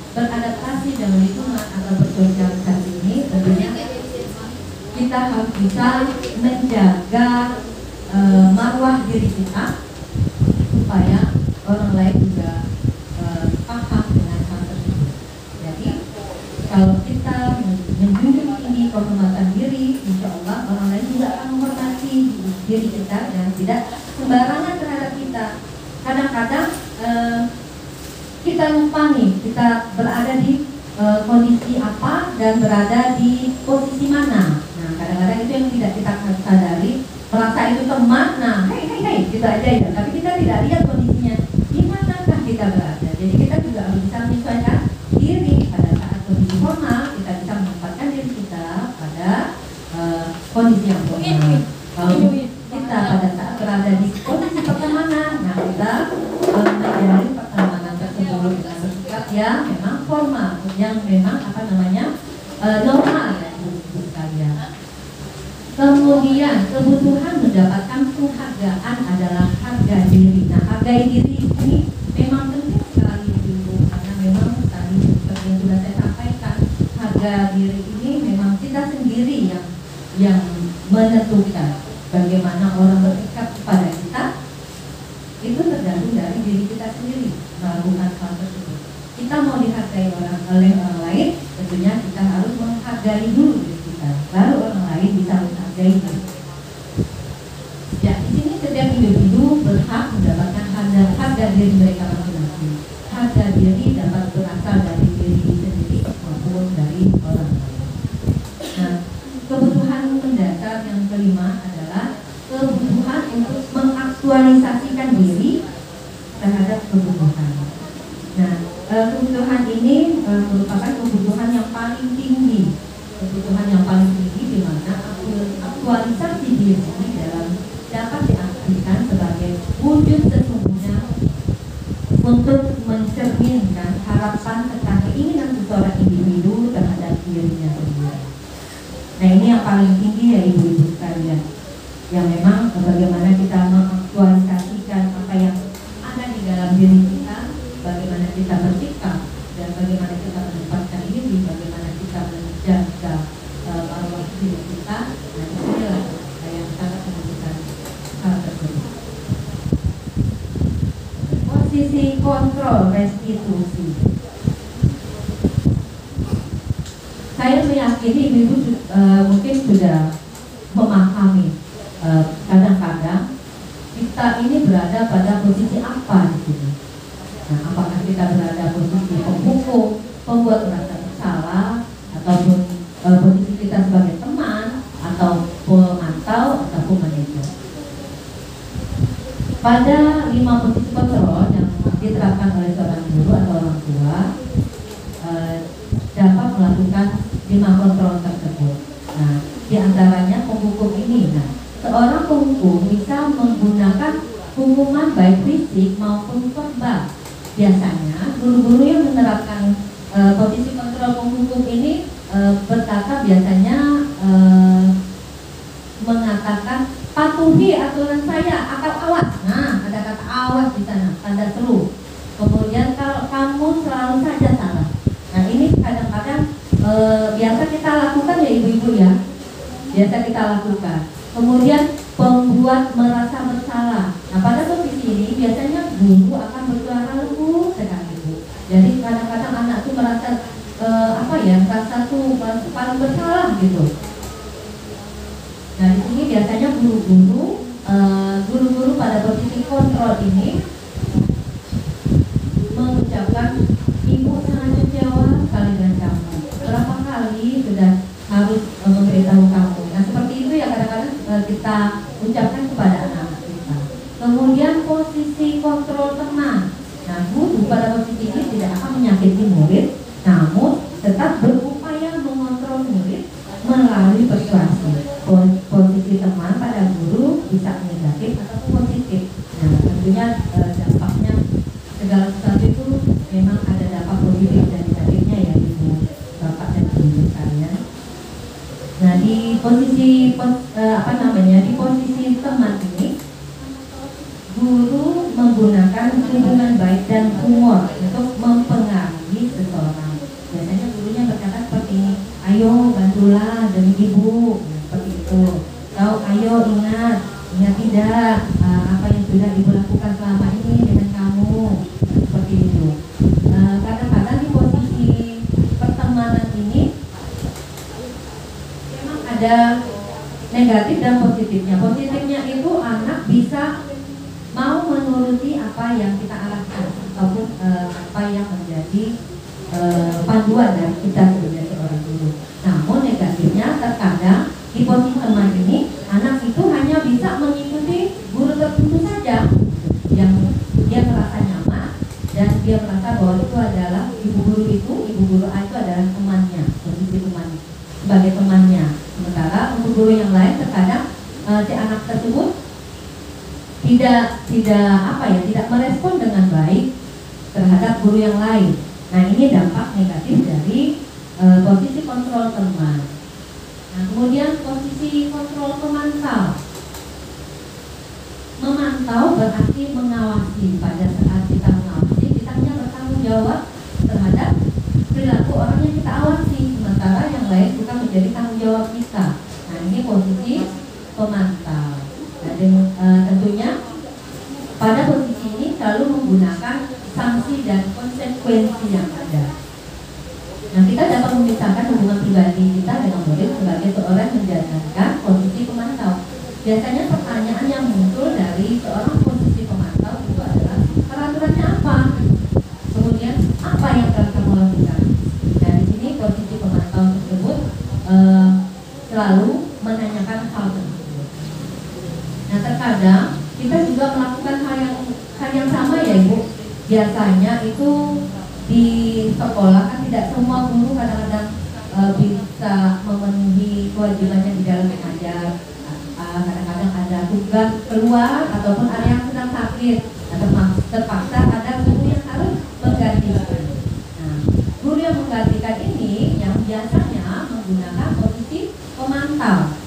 beradaptasi dengan lingkungan atau bersosialisasi ini? Tentunya kita harus bisa menjaga marwah diri kita supaya orang lain juga paham dengan hal tersebut. Jadi kalau kita menjunjung tinggi kehormatan diri kita dan tidak sembarangan terhadap kita. Kadang-kadang kita lupa nih kita berada di kondisi apa dan berada di posisi mana. Nah, kadang-kadang itu yang tidak kita sadari, merasa itu teman, nah hei gitu aja ya, tapi kita tidak lihat kondisinya di manakah kita berada. Jadi kita juga harus bisa menyesuaikan diri pada saat kondisi formal, kita bisa menempatkan diri kita pada kondisi yang formal. Kalau kita pada saat berada di kondisi pertemanan, nah kita menjalani pertemanan tersebut dengan bersikap yang memang formal, yang memang normal ya ibu sekalian. Kemudian kebutuhan mendapatkan penghargaan adalah harga diri. Nah, harga diri ini memang penting sekali ibu, karena memang tadi seperti yang sudah saya sampaikan, harga diri ini memang kita sendiri yang menentukan bagaimana orang bersikap kepada kita. Itu tergantung dari diri kita sendiri melakukan hal tersebut. Kita mau dihargai oleh orang lain, tentunya kita harus menghargai dulu diri kita, baru orang lain bisa menghargai kita. Ya, di sini setiap individu berhak mendapatkan harga diri mereka masing-masing. Harga diri dapat berasal dari diri sendiri maupun dari orang lain. Nah, kebutuhan mendasar yang kelima adalah kebutuhan untuk mengaktualisasikan diri terhadap kebutuhan. Nah, kebutuhan ini merupakan kebutuhan yang paling tinggi. Kebutuhan yang paling tinggi di mana aktualisasi diri dapat diartikan sebagai wujud sesungguhnya untuk mencerminkan harapan serta keinginan seseorang individu terhadap dirinya sendiri. Nah, ini yang paling tinggi ya ibu-ibu sekalian, yang memang bagaimana kita mengaktualisasikan apa yang ada di dalam diri kita, bagaimana kita bersikap dan bagaimana kita menempatkan diri, bagaimana kita menjaga marwah diri kita. Nah, inilah yang sangat membutuhkan hal tersebut. Posisi kontrol restitusi. Saya meyakini ibu mungkin sudah memahami kadang-kadang kita ini berada pada posisi apa di sini. Nah, apakah kita berada posisi penghukum, pembuat merasa bersalah, ataupun posisi kita sebagai teman, atau pemantau, ataupun manajer. Pada 5 posisi kontrol yang diterapkan oleh seorang guru atau orang tua dapat melakukan 5 kontrol tersebut. Nah, diantaranya penghukum ini. Nah, seorang penghukum bisa menggunakan hukuman baik fisik maupun verbal. Biasanya guru-guru yang menerapkan posisi kontrol penghukum ini berkata biasanya mengatakan patuhi aturan saya atau awas. Nah, ada kata awas di sana, tanda seru. Kemudian kalau kamu selalu saja salah. Nah, ini kadang-kadang biasa kita lakukan ya ibu-ibu ya. Biasa kita lakukan. Kemudian pembuat merasa bersalah. Nah, pada posisi ini biasanya guru akan bersuara lembut sekali Bu. Jadi kadang-kadang anak tuh merasa merasa tuh paling bersalah gitu. Nah, di sini biasanya guru-guru pada posisi kontrol ini mengucapkan, ibu sangat kecewa sekali dengan kamu. Berapa kali sudah harus memberitahu kamu. Nah, seperti itu ya kadang-kadang kita ucapkan kepada anak-anak kita. Kemudian posisi kontrol teman. Nah, guru pada posisi ini tidak akan menyakiti murid, namun tetap berupaya mengontrol murid melalui persuasi. Posisi teman pada guru bisa negatif ataupun positif. Nah, tentunya dampaknya segala sesuatu itu memang ada dampak positif dan negatifnya ya ibu bapak dan ibu sekalian. Nah, di posisi di posisi teman ini guru menggunakan hubungan baik dan humor untuk mempengaruhi seseorang. Biasanya gurunya berkata seperti ini, ayo bantulah demi ibu, seperti itu. Atau ayo ingat tidak apa yang sudah ibu lakukan selama ini dengan kamu, seperti itu. Kadang-kadang di posisi pertemanan ini memang ada negatif dan positifnya. Positifnya itu menuruti apa yang kita arahkan ataupun apa yang menjadi panduan dari kita sebagai seorang guru. Namun negatifnya terkadang di posisi teman ini anak itu hanya bisa mengikuti guru tertentu saja yang dia merasa nyaman dan dia merasa bahwa itu adalah ibu guru A itu adalah temannya, posisi teman sebagai temannya. Sementara untuk guru yang lain terkadang si anak tersebut tidak merespon dengan baik terhadap guru yang lain. Nah, ini dampak negatif dari posisi kontrol teman. Nah, kemudian posisi kontrol pemantau. Memantau berarti mengawasi. Pada saat kita mengawasi, kita hanya bertanggung jawab terhadap perilaku orang yang kita awasi, sementara yang lain bukan menjadi tanggung jawab kita. Nah, ini posisi pemantau. Nah, tentunya pada posisi ini selalu menggunakan sanksi dan konsekuensi yang ada. Nah, kita dapat memisahkan hubungan pribadi kita dengan murid sebagai seorang menjalankan posisi pemantau. Biasanya pertanyaan yang muncul dari seorang posisi pemantau itu adalah peraturannya apa? Kemudian apa yang akan kamu lakukan? Nah, di sini posisi pemantau tersebut selalu menanyakan hal tersebut. Nah, terkadang kita juga melakukan hal yang sama ya Ibu. Biasanya itu di sekolah kan tidak semua guru kadang-kadang bisa memenuhi kewajibannya di dalam mengajar. Kadang-kadang ada tugas keluar ataupun ada yang sedang sakit, terpaksa ada guru yang harus menggantikan. Nah, guru yang menggantikan ini yang biasanya menggunakan posisi pemantau.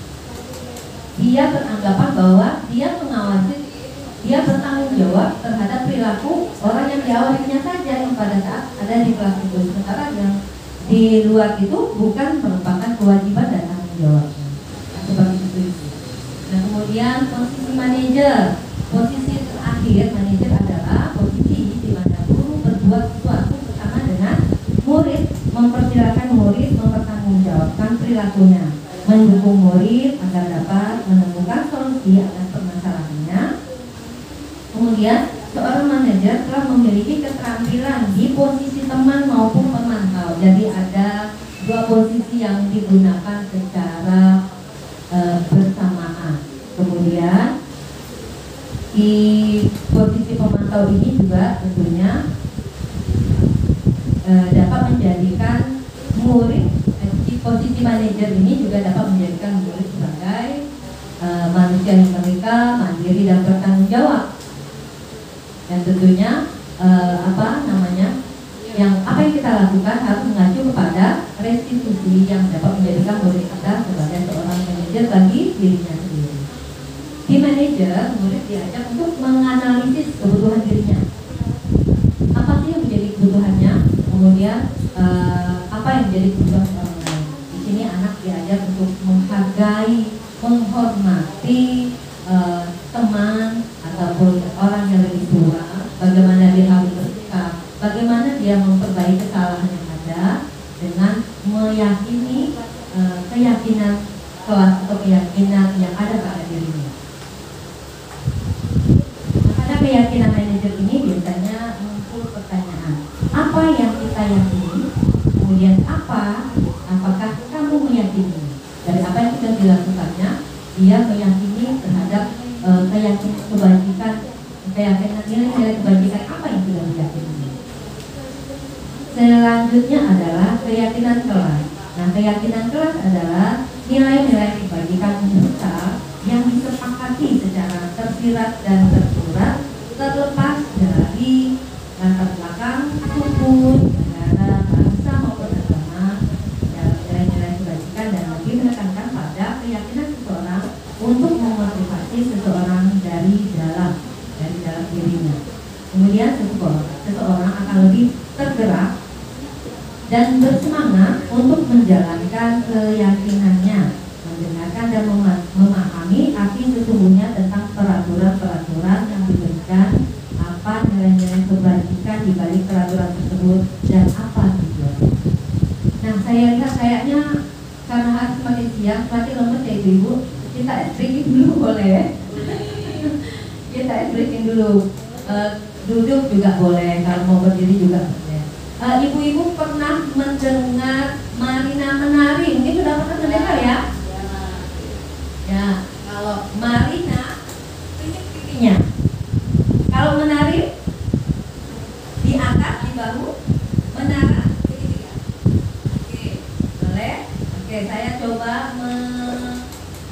Dia beranggapan bahwa dia mengawasi, dia bertanggung jawab terhadap perilaku orang yang diawasinya saja yang pada saat ada di kelas itu. Sementara yang di luar itu bukan merupakan kewajiban dan tanggung jawabnya. Nah, seperti itu. Nah, kemudian posisi manajer. Posisi terakhir manajer adalah posisi di mana guru berbuat sesuatu bersama dengan murid, mempersilahkan murid mempertanggungjawabkan perilakunya, mendukung murid agar dapat menemukan solusi atas permasalahannya. Kemudian seorang manajer telah memiliki keterampilan di posisi teman maupun pemantau. Jadi ada dua posisi yang digunakan secara bersamaan. Kemudian di posisi pemantau ini juga tentunya dapat menjadikan murid, di posisi manajer ini juga dapat menjadikan murid sebagai manusia yang mereka mandiri dan bertanggung jawab. Dan tentunya apa yang kita lakukan harus mengacu kepada restitusi yang dapat menjadikan murid kita sebagai seorang manajer bagi dirinya sendiri. Di manajer, murid diajak untuk menganalisis kebutuhan dirinya. Apa sih yang menjadi kebutuhannya? Kemudian apa yang menjadi kebutuhan orang lain? Di sini anak diajak untuk menghargai, menghormati teman ataupun orang yang lebih tua. Bagaimana dia harus bersikap, bagaimana dia memperbaiki kesalahan yang ada dengan meyakini keyakinan kelas atau keyakinan yang ada pada dirinya. Karena keyakinan manajer ini biasanya muncul pertanyaan, apa yang kita yakini? Kemudian apakah kamu meyakini? Dari apa yang sudah dilakukannya, dia meyakini terhadap keyakinan nilai kebajikan apa yang sudah diyakini. Selanjutnya adalah keyakinan kelas. Nah, keyakinan kelas adalah nilai-nilai kebajikan universal yang disepakati secara tersirat dan tersurat terlepas dari latar belakang suku, negara, bangsa maupun agama. Nilai-nilai kebajikan dan lebih menekankan pada keyakinan seseorang untuk memotivasi seseorang dari dalam dirinya. Kemudian seseorang akan lebih tergerak dan bersemangat untuk menjalankan keyakinannya, mendengarkan dan memahami arti sesungguhnya tentang peraturan-peraturan yang diberikan, apa nilai-nilai kebajikan di balik peraturan tersebut dan apa tujuannya. Nah, saya lihat kayaknya karena hari semakin siang, semakin lemes ya Ibu, kita breaking dulu boleh? Kita breaking dulu. Duduk juga boleh, kalau mau berdiri juga boleh. Ibu-ibu pernah mendengar Marina menari? Mungkin sudah pernah mendengar ya? Ya, kalau Marina tunjuk pipinya. Kalau menari di atas, di bahu, menara begitu ya. Oke, boleh. Oke, saya coba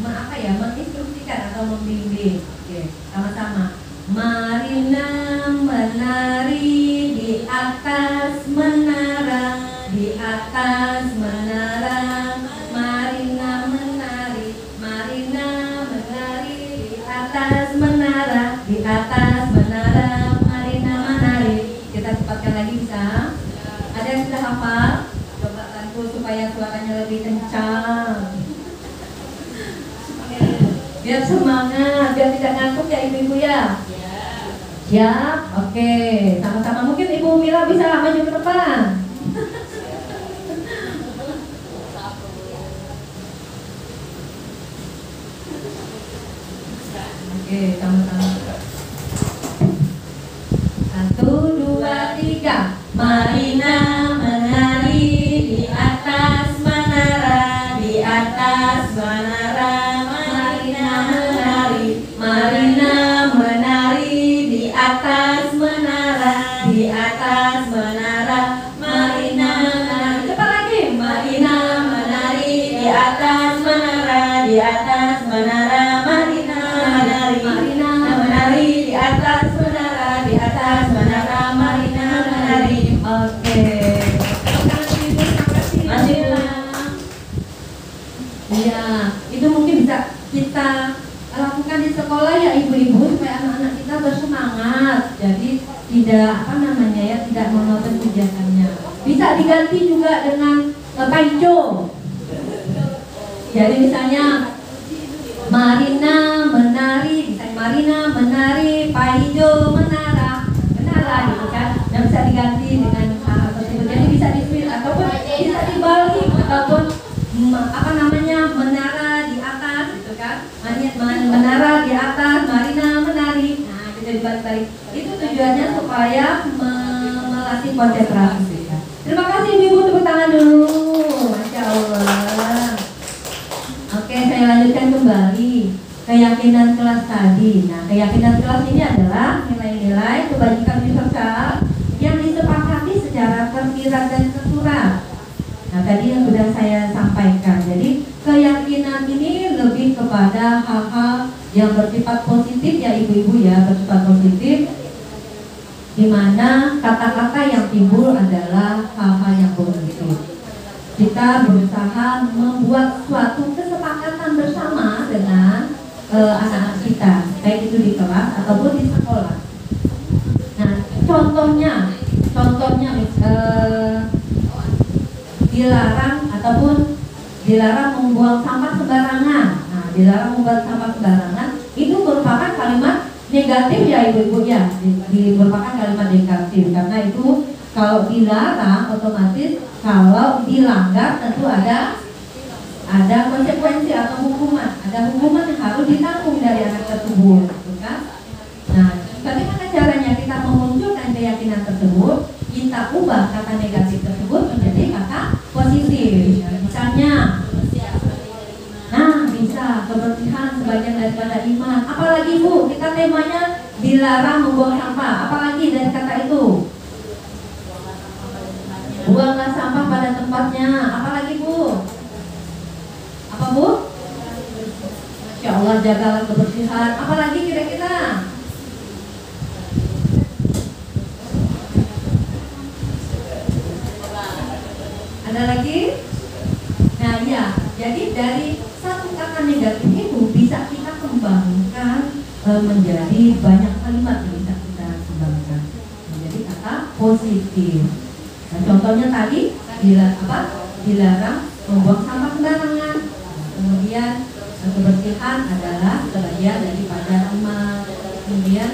menginstruksikan atau membimbing. Oke, sama-sama. Marina menari di atas menara, di atas menara. Marina menari, Marina menari di atas menara, di atas menara. Marina menari. Kita cepatkan lagi bisa? Ada yang sudah hafal? Coba bantu supaya suaranya lebih kencang. Biar semangat, biar tidak ngantuk ya ibu-ibu ya. Siap, oke, sama-sama. Mungkin Ibu Mila bisa maju ke depan. Oke, sama-sama. 1, 2, 3. Marina menari di atas menara, di atas menara. Marina menari, Marina menari di atas menara, di atas menara. Marina menari. Cepat lagi. Marina menari di atas menara, di atas menara. Marina menari, Marina menari di atas menara, di atas menara. Marina menari. Oke. Masih iya, itu mungkin bisa kita lakukan di sekolah ya ibu-ibu, supaya anak-anak kita bersemangat. Jadi tidak tidak monoton kegiatannya. Bisa diganti juga dengan paijo. Jadi misalnya Marina menari, misalnya Marina menari, paijo menara, menara gitu kan. Dan bisa diganti dengan hal tersebut. Jadi bisa di-switch ataupun bisa dibalik ataupun menara di atas gitu kan. Menara di atas, Marina menari. Nah, kita dibalik-balik. Itu tujuannya supaya melatih konsentrasi kita. Terima kasih Ibu, tepuk tangan dulu. Masya Allah. Oke, saya lanjutkan kembali keyakinan kelas tadi. Nah, keyakinan kelas ini adalah nilai-nilai kebajikan universal yang disepakati secara tersirat dan tersurat. Nah, tadi yang sudah saya sampaikan. Jadi keyakinan ini lebih kepada hal-hal yang bersifat positif ya ibu-ibu ya, bersifat positif, di mana kata-kata yang timbul adalah hal-hal yang positif. Kita berusaha membuat suatu kesepakatan bersama dengan anak-anak kita, baik itu di kelas ataupun di sekolah. Nah, contohnya dilarang membuang sampah sembarangan. Nah, dilarang membuang sampah sembarangan itu merupakan kalimat negatif ya ibu-ibu ya, merupakan kalimat negatif karena itu kalau dilarang otomatis kalau dilanggar tentu ada konsekuensi atau hukuman, ada hukuman yang harus ditanggung dari anak tersebut, bukan? Nah, bagaimana caranya kita memunculkan keyakinan tersebut? Kita ubah kata negatif tersebut menjadi kata positif. Misalnya, bisa kebersihan sebagian daripada iman. Apalagi Bu, kita temanya dilarang membuang sampah. Apalagi dari kata itu? Buanglah sampah pada tempatnya. Apalagi Bu? Apa Bu? Masya Allah, jagalah kebersihan. Apalagi kira-kira? Ada lagi? Nah ya, jadi dari satu kata negatif itu bisa kita kembangkan menjadi banyak kalimat yang bisa kita kembangkan menjadi kata positif. Nah, contohnya tadi dilarang membuang sampah sembarangan. Kemudian kebersihan adalah sebagian daripada iman. Kemudian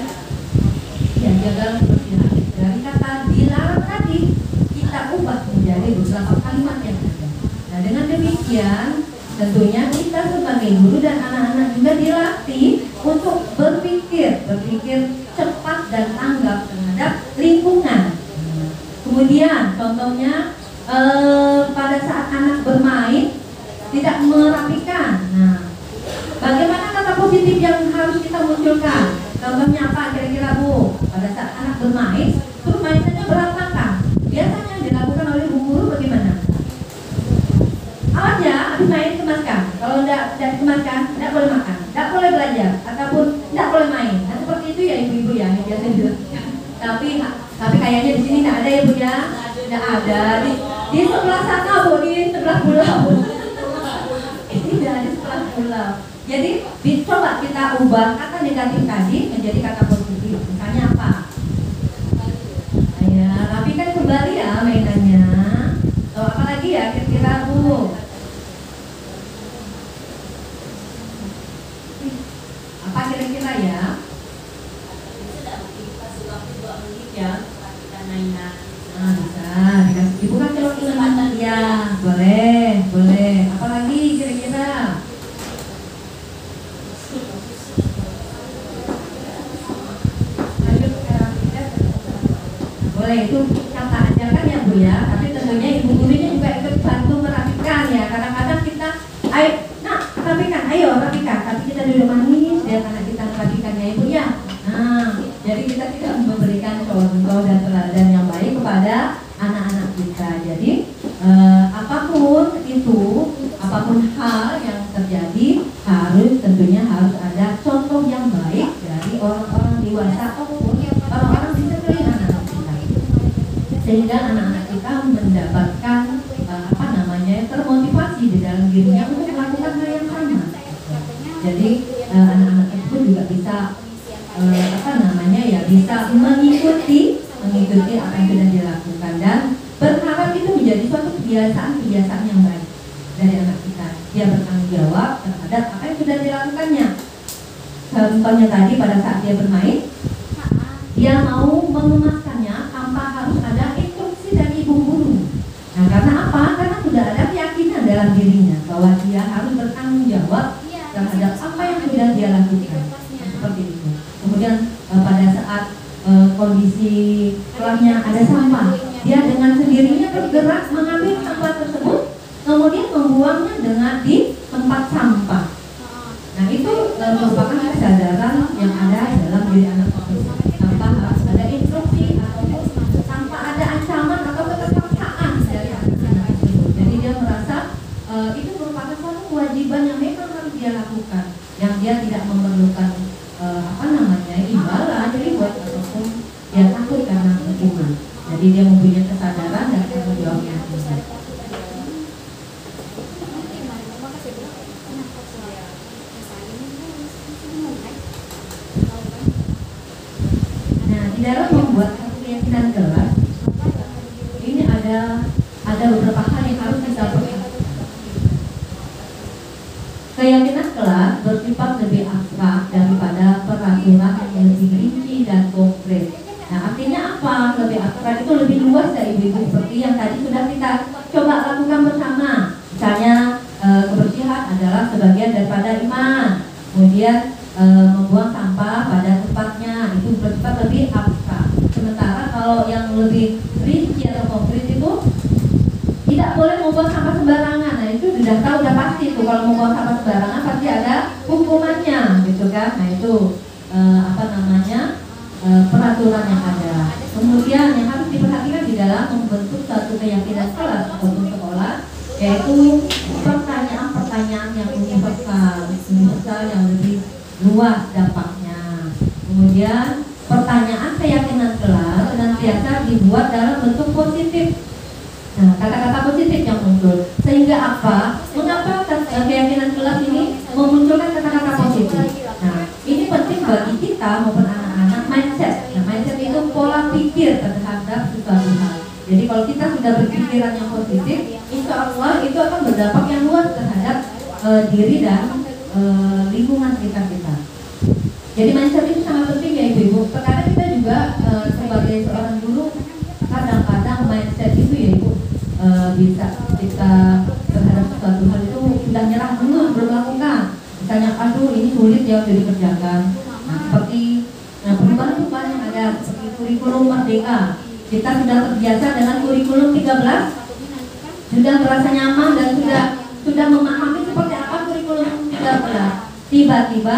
ya jaga kebersihan. Dari kata dilarang tadi kita ubah menjadi beberapa kalimat yang ada. Nah, dengan demikian tentunya kita sebagai guru dan anak-anak juga dilatih untuk berpikir cepat dan tanggap terhadap lingkungan. Kemudian contohnya pada saat anak bermain tidak merapikan. Nah, bagaimana kata positif yang harus kita munculkan? Contohnya apa kira-kira Bu? Pada saat anak bermain, permainannya berantakan. Biasanya dilakukan oleh bu guru bagaimana? Awas ya, habis main dikemaskan. Kalau tidak dikemaskan, tidak boleh makan, tidak boleh belajar, ataupun tidak boleh main. Nah, seperti itu ya ibu-ibu ya, yang biasa dilakukan. Tapi kayaknya di sini tidak ada ya Bu ya? Tidak ada. Di sebelah sana Bu, di sebelah pulau. Tidak di sebelah pulau. Jadi coba kita ubah kata negatif tadi menjadi kata positif. Misalnya apa? Ya, rapikan kembali ya mainannya. Atau apa lagi ya kira-kira Bu? Apa kira-kira ya? Ya, kita mainan. Nah, bisa dikasih ibu kan kalau kesempatan ya, boleh. Apalagi kira-kira? Boleh itu kata ajarkan ya Bu ya, tapi tentunya ibu gurunya juga ikut bantu merapikan ya. Kadang-kadang kita, ayo rapikan, tapi kita duduk manis biar anak kita merapikannya Ibu ya. Nah, jadi kita tidak memberikan contoh dan teladan yang baik kepada anak-anak kita. Jadi apapun itu, apapun hal yang terjadi tentunya harus ada contoh yang baik dari orang-orang dewasa ataupun orang-orang di sekeliling anak-anak kita, sehingga anak-anak kita mendapatkan termotivasi di dalam dirinya untuk melakukan hal yang sama. Jadi anak-anak itu juga bisa bisa mengikuti apa yang sudah dilakukan dan berharap itu menjadi suatu kebiasaan yang baik dari anak kita. Dia bertanggung jawab terhadap apa yang sudah dilakukannya. Contohnya tadi pada saat dia bermain, dia mau mengemaskannya tanpa harus ada instruksi dari ibu guru. Nah, karena apa? Karena sudah ada keyakinan dalam dirinya bahwa dia harus bertanggung jawab terhadap apa yang sudah dia lakukan. Nah, seperti itu. Kemudian pada saat kondisi kelasnya ada sampah, dia dengan sendirinya bergerak mengambil sampah tersebut, kemudian membuangnya di tempat sampah. Nah, itu merupakan kesadaran yang ada dalam diri anak tersebut, tanpa harus ada instruksi ataupun tanpa ada ancaman atau keterpaksaan dari anak tersebut. Jadi dia merasa itu merupakan suatu kewajiban yang memang harus dia lakukan, yang dia tidak memerlukan imbalan, reward ataupun dia takut karena hukuman. Jadi dia mempunyai kesadaran dan tanggung jawab yang tinggi. Nah, di dalam membuat keyakinan kelas ini ada beberapa hal yang harus kita perhatikan. Keyakinan kelas bersifat lebih abstrak daripada peraturan yang lebih rinci dan konkret. Nah, artinya apa? Lebih abstrak itu lebih luas dari ibu seperti yang tadi sudah kita coba lakukan bersama. Misalnya kebersihan adalah sebagian daripada iman. Kemudian membuang sampah pada tempatnya itu bersifat lebih abstrak. Sementara kalau yang lebih rinci atau konkret itu tidak boleh membuang sampah sembarangan. Nah, itu sudah tahu, sudah pasti itu kalau membuang sampah sembarangan pasti ada hukumannya, gitu kan? Nah, itu peraturan yang ada. Kemudian yang harus diperhatikan di dalam membentuk satu keyakinan kelas ataupun sekolah, yaitu pertanyaan-pertanyaan yang universal yang lebih luas dampaknya. Kemudian pertanyaan keyakinan kelas senantiasa dibuat dalam bentuk positif. Nah, kata-kata positif yang muncul. Sehingga apa? Mengapa keyakinan kelas ini memunculkan kata-kata positif? Nah, ini penting bagi kita maupun anak-anak mindset. Nah, mindset itu pola pikir terhadap sesuatu hal. Jadi kalau kita sudah berpikiran yang positif, insya Allah itu akan berdampak yang luas terhadap diri dan lingkungan sekitar kita. Jadi mindset itu sangat penting ya ibu-ibu. Terkadang kita juga sebagai seorang guru kadang-kadang mindset itu ya ibu bisa kita terhadap sesuatu hal itu sudah nyerah dulu belum melakukan. Misalnya aduh ini sulit ya untuk dikerjakan. Nah, seperti perubahan yang ada kurikulum Merdeka. Kita sudah terbiasa dengan kurikulum 13, sudah merasa nyaman dan sudah memahami seperti apa kurikulum 13. Tiba-tiba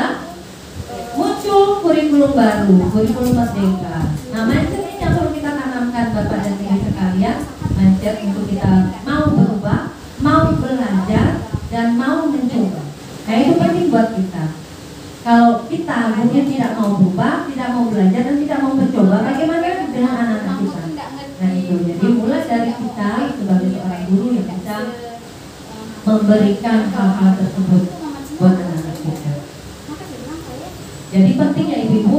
muncul kurikulum baru, kurikulum Merdeka. Nah, mindset ini yang perlu kita tanamkan Bapak dan Ibu sekalian, mindset untuk kita mau berubah, mau belajar, dan mau mencoba. Nah, itu penting buat kita. Kalau kita mungkin tidak mau berubah, tidak mau belajar, dan tidak mau mencoba, bagaimana dengan anak-anak kita? Nah, itu jadi mulai dari kita sebagai seorang guru yang bisa memberikan hal-hal tersebut buat anak-anak kita. Jadi penting ya ibu-ibu,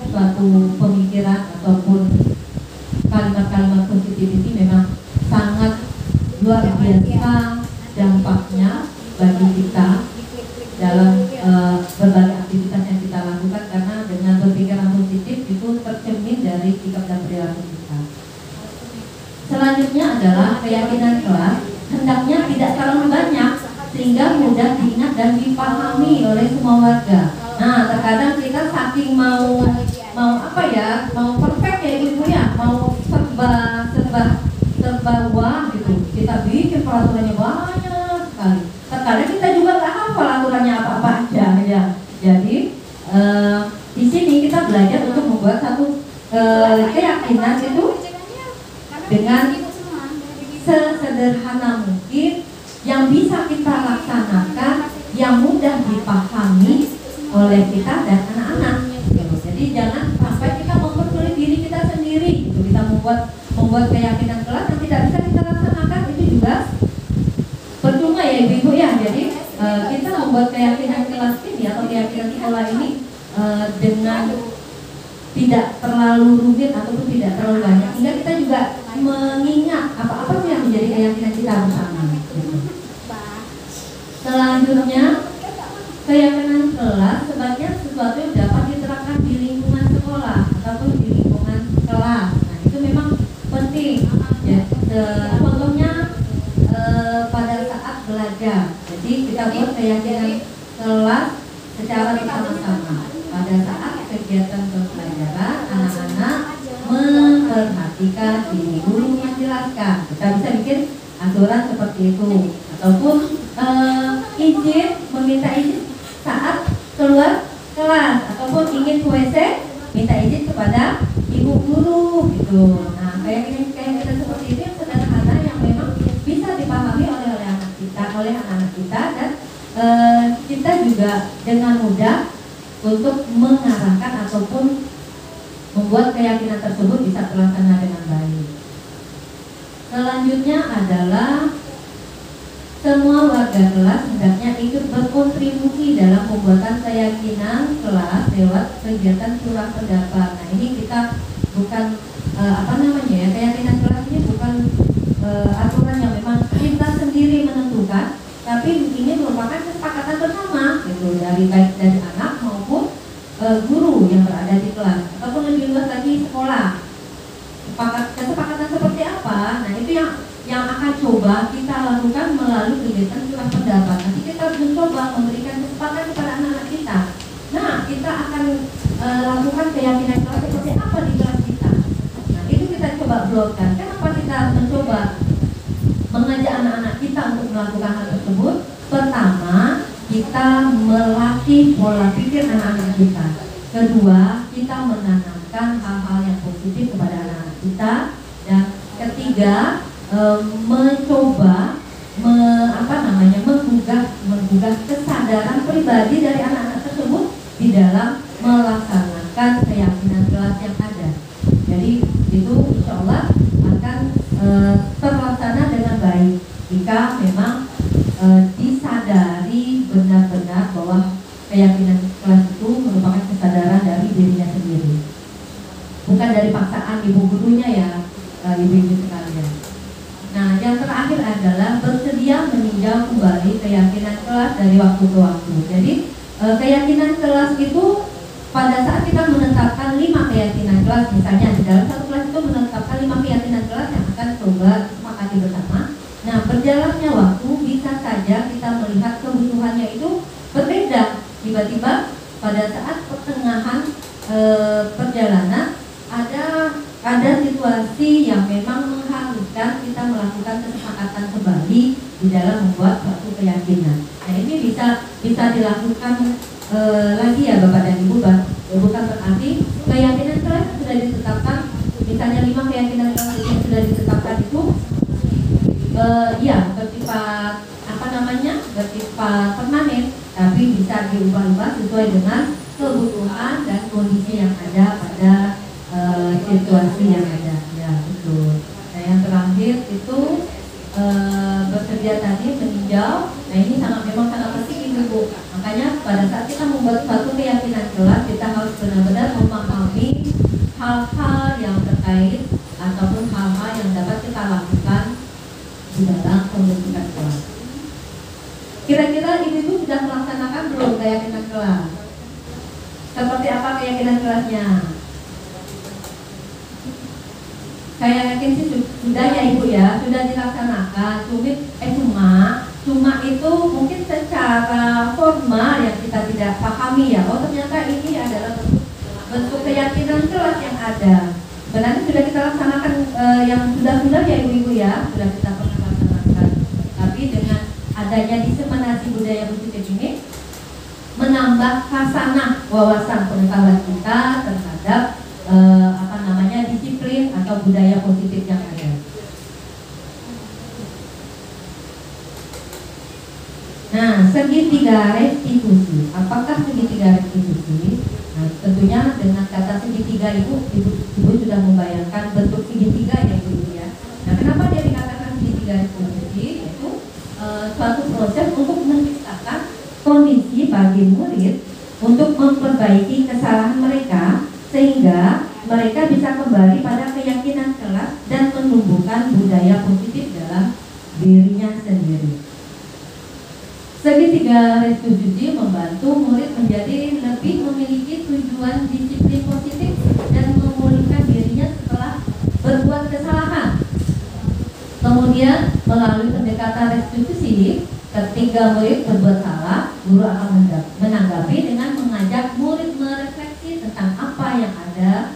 suatu pemikiran ataupun kalimat-kalimat positif ini memang sangat luar biasa dampaknya bagi kita dalam berbagai aktivitas yang kita lakukan, karena dengan berpikiran positif itu tercermin dari sikap dan perilaku kita. Selanjutnya adalah keyakinan kelas hendaknya tidak terlalu banyak sehingga mudah diingat dan dipahami oleh semua warga. Nah, terkadang kita saking mau perfect ya ibu ya, mau serba wah gitu. Kita bikin peraturannya banyak sekali. Terkadang kita juga nggak hafal aturannya apa-apa aja ya. Jadi di sini kita belajar untuk membuat satu keyakinan itu dengan sesederhana mungkin, yang bisa kita laksanakan, yang mudah dipahami oleh kita dan anak-anak. Jadi jangan sampai kita mempersulit diri kita sendiri. Kita membuat keyakinan kelas yang tidak bisa kita laksanakan, itu juga percuma ya ibu-ibu ya. Jadi kita membuat keyakinan kelas ini atau keyakinan sekolah ini dengan tidak terlalu rumit ataupun tidak terlalu banyak, sehingga kita juga mengingat apa-apa sih yang menjadi keyakinan kita bersama. Selanjutnya, keyakinan kelas sebagai sesuatu yang dapat diterapkan di lingkungan sekolah ataupun di lingkungan kelas. Nah, itu memang penting. Ya, contohnya pada saat belajar. Jadi kita buat keyakinan kelas secara bersama-sama. Pada saat kegiatan pembelajaran, anak-anak memperhatikan diri guru menjelaskan. Kita bisa bikin aturan seperti itu, ataupun meminta izin saat keluar kelas, ataupun ingin ke WC minta izin kepada ibu guru gitu. Nah, kayak kita seperti itu yang sederhana yang memang bisa dipahami oleh anak-anak kita, dan kita juga dengan mudah untuk mengarahkan ataupun membuat keyakinan tersebut bisa terlaksana dengan baik. Selanjutnya adalah semua warga kelas hendaknya ikut berkontribusi dalam pembuatan keyakinan kelas lewat kegiatan curah pendapat. Nah, ini kita bukan keyakinan kelas ini bukan aturan yang memang kita sendiri menentukan, tapi ini merupakan kesepakatan bersama gitu, baik dari anak maupun guru yang berada di kelas, ataupun lebih luas lagi sekolah. Kesepakatan seperti apa? Nah, itu yang akan coba kita lakukan melalui kegiatan curah pendapat. Nanti kita mencoba memberikan kesempatan kepada anak-anak kita. Nah, kita akan lakukan keyakinan kelas seperti apa di kelas kita. Nah, itu kita coba blokkan. Kenapa kita mencoba mengajak anak-anak kita untuk melakukan hal tersebut? Pertama, kita melatih pola pikir anak-anak kita. Kedua, kita menanamkan hal-hal yang positif kepada anak-anak kita. Dan ketiga, mencoba menggugah kesadaran pribadi dari anak-anak tersebut di dalam melaksanakan keyakinan kelas yang ada. Jadi itu insya Allah akan terlaksana dengan baik jika memang disadari benar-benar bahwa keyakinan kelas itu merupakan kesadaran dari dirinya sendiri, bukan dari paksaan ibu gurunya ya, ibu-ibu sekalian. Nah, yang terakhir adalah bersedia meninjau kembali keyakinan kelas dari waktu ke waktu. Jadi keyakinan kelas itu pada saat kita menetapkan 5 keyakinan kelas, misalnya di dalam satu kelas itu menetapkan 5 keyakinan kelas yang akan coba sepakati bersama. Nah, berjalannya waktu bisa saja kita melihat kebutuhannya itu berbeda. Tiba-tiba pada saat pertengahan perjalanan perjalanan ada situasi yang memang mengharuskan kita melakukan kesepakatan kembali di dalam membuat suatu keyakinan. Nah, ini bisa dilakukan lagi ya Bapak dan Ibu, bukan berarti keyakinan kelas sudah ditetapkan, misalnya 5 keyakinan kelas yang sudah ditetapkan itu ya bersifat bersifat permanen, tapi bisa diubah-ubah sesuai dengan kebutuhan dan kondisi yang ada pada situasi yang ada. Ya, betul. Nah, yang terakhir itu bersedia tadi meninjau. Nah, ini memang sangat penting Ibu. Makanya pada saat kita membuat suatu keyakinan kelas, kita harus benar-benar memahami hal-hal yang terkait ataupun hal-hal yang dapat kita lakukan di dalam pembentukan kelas. Kira-kira Ibu sudah melaksanakan belum keyakinan kelas? Seperti apa keyakinan kelasnya? Saya yakin sih sudah ya Ibu ya, sudah dilaksanakan. Cuma itu mungkin secara formal yang kita tidak pahami ya. Oh, ternyata ini adalah bentuk keyakinan kelas yang ada. Sebenarnya sudah kita laksanakan yang sudah ya Ibu ya, sudah kita pernah laksanakan. Tapi dengan adanya diseminasi budaya positif ini menambah khasanah wawasan pengetahuan kita terhadap disiplin atau budaya positif yang ada. Nah, segitiga restitusi. Apakah segitiga restitusi? Nah, tentunya dengan kata segitiga Ibu sudah membayangkan bentuk segitiga ya Ibu ya. Nah, kenapa dia dikatakan segitiga restitusi? Itu suatu proses untuk menciptakan kondisi bagi murid untuk memperbaiki kesalahan mereka sehingga mereka bisa kembali pada keyakinan kelas dan menumbuhkan budaya positif dalam dirinya sendiri. Segitiga restitusi membantu murid menjadi lebih memiliki tujuan disiplin positif dan memulihkan dirinya setelah berbuat kesalahan. Kemudian melalui pendekatan restitusi, ketika murid berbuat salah, guru akan menanggapi dengan mengajak murid merefleksi tentang apa yang ada,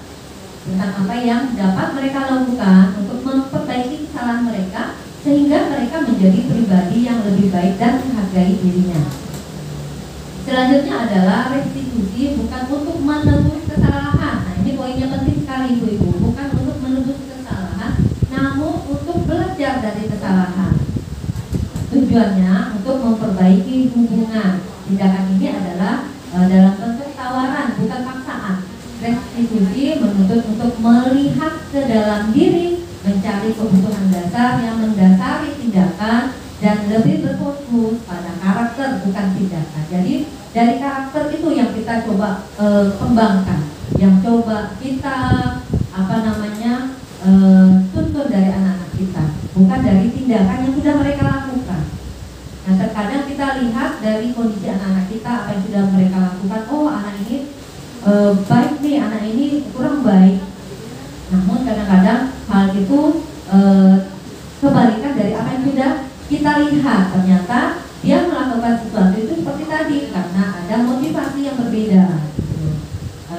tentang apa yang dapat mereka lakukan untuk memperbaiki kesalahan mereka sehingga mereka menjadi pribadi yang lebih baik dan menghargai dirinya. Selanjutnya adalah restitusi bukan untuk menebus kesalahan. Nah, ini poinnya penting sekali Ibu-Ibu, bukan untuk menebus kesalahan, namun untuk belajar dari kesalahan. Tujuannya untuk memperbaiki hubungan. Tindakan ini adalah dalam bentuk tawaran, bukan paksaan. Restitusi menuntut untuk melihat ke dalam diri, mencari kebutuhan dasar yang mendasari tindakan dan lebih berfokus pada karakter bukan tindakan. Jadi dari karakter itu yang kita coba kembangkan, yang coba kita tuntun dari anak-anak kita, bukan dari tindakan yang sudah mereka lakukan. Nah, terkadang kita lihat dari kondisi anak-anak kita apa yang sudah mereka lakukan. Oh, anak ini baik nih, anak ini kurang baik. Namun kadang-kadang hal itu kebalikan dari apa yang sudah kita lihat. Ternyata dia melakukan sesuatu itu seperti tadi karena ada motivasi yang berbeda.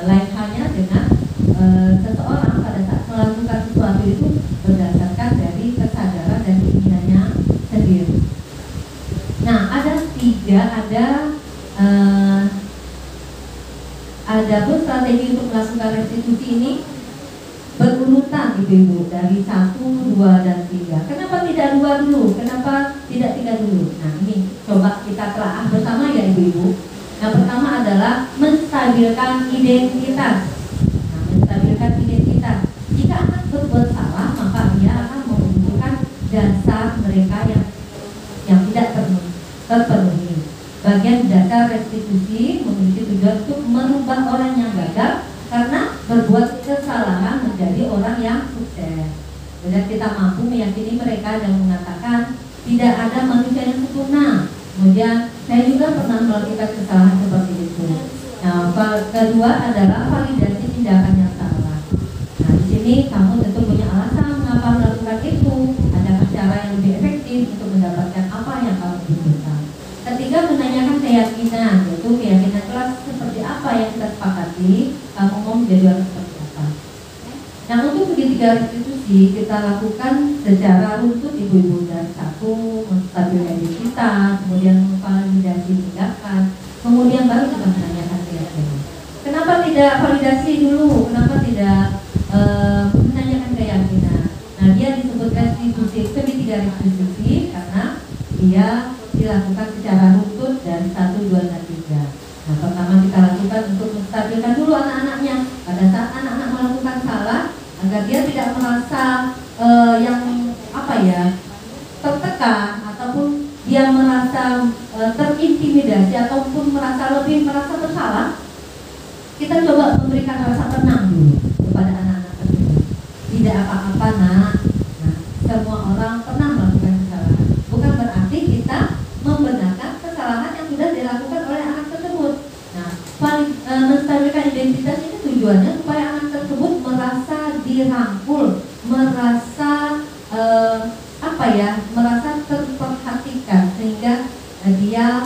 Lain halnya dengan seseorang pada saat melakukan sesuatu itu berdasarkan dari kesadaran dan keinginannya sendiri. Nah, ada pun strategi untuk melakukan restitusi ini berurutan Ibu-Ibu dari 1, 2, dan 3. Kenapa tidak 2 dulu? Kenapa tidak 3 dulu? Nah, ini coba kita telah bersama ya Ibu-Ibu. Yang pertama adalah menstabilkan identitas. Nah, menstabilkan identitas. Jika anak berbuat salah, maka dia akan membutuhkan dasar mereka yang tidak terpenuhi. Bagian dasar restitusi memiliki tujuan untuk merubah orang yang gagal karena berbuat kesalahan menjadi orang yang sukses. Dan kita mampu meyakini mereka dan mengatakan tidak ada manusia yang sempurna. Kemudian saya juga pernah melakukan kesalahan seperti itu. Nah, kedua adalah validasi tindakan yang salah. Nah, di sini kamu tentu punya alasan mengapa melakukan itu. Adakah cara yang lebih efektif untuk mendapatkan apa yang kamu butuhkan? Ketiga, menanyakan keyakinan, yaitu keyakinan kelas seperti apa yang kita sepakati, kamu mau menjadi orang seperti Nah, untuk segitiga restitusi kita lakukan secara runtut ibu-ibu. Dari satu, menstabilkan identitas, kemudian validasi tindakan, kemudian baru kita menanyakan keyakinan. Kenapa tidak validasi dulu? Kenapa tidak menanyakan keyakinan? Nah, dia disebut restitusi, segitiga restitusi karena dia dilakukan secara runtut dari 1, 2, dan 3. Nah, pertama kita lakukan untuk menstabilkan dulu anak-anaknya pada saat anak-anak melakukan salah, agar dia tidak merasa yang tertekan ataupun dia merasa terintimidasi ataupun merasa bersalah. Kita coba memberikan rasa tenang dulu kepada anak-anak tersebut. Tidak apa-apa nak. Nah, semua orang pernah melakukan kesalahan. Bukan berarti kita membenarkan kesalahan yang sudah dilakukan oleh anak tersebut. Nah, menstabilkan identitas ini tujuannya supaya anak tersebut merasa dirangkul, merasa merasa terperhatikan, sehingga dia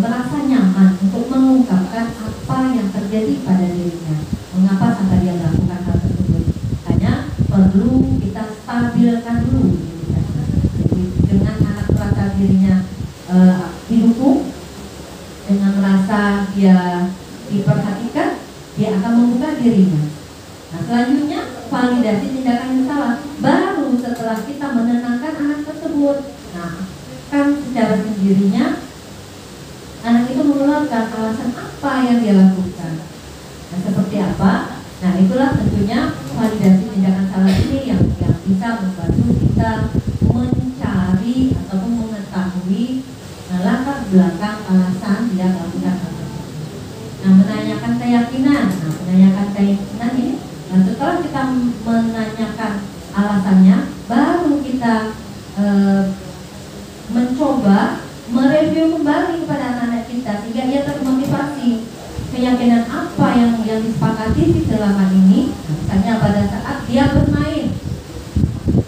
merasa nyaman untuk mengungkapkan apa yang terjadi pada dirinya, mengapa sampai dia melakukan hal tersebut. Hanya perlu kita stabilkan dulu identitasnya. Jadi dengan anak merasa dirinya didukung, dengan merasa dia diperhatikan, dia akan membuka dirinya. Nah, selanjutnya validasi tindakan yang salah. Baru setelah kita menenangkan anak tersebut, nah kan secara sendirinya anak itu mengeluarkan alasan apa yang dia lakukan. Nah, seperti apa? Nah, itulah tentunya validasi tindakan salah ini yang bisa membantu kita mencari ataupun mengetahui latar belakang alasan dia melakukan hal tersebut. Nah, menanyakan keyakinan. Nah, menanyakan keyakinan ini, nah, setelah kita menanyakan alasannya, baru kita mencoba mereview kembali kepada anak-anak kita sehingga dia termotivasi. Keyakinan apa yang disepakati selama ini? Nah, misalnya pada saat dia bermain.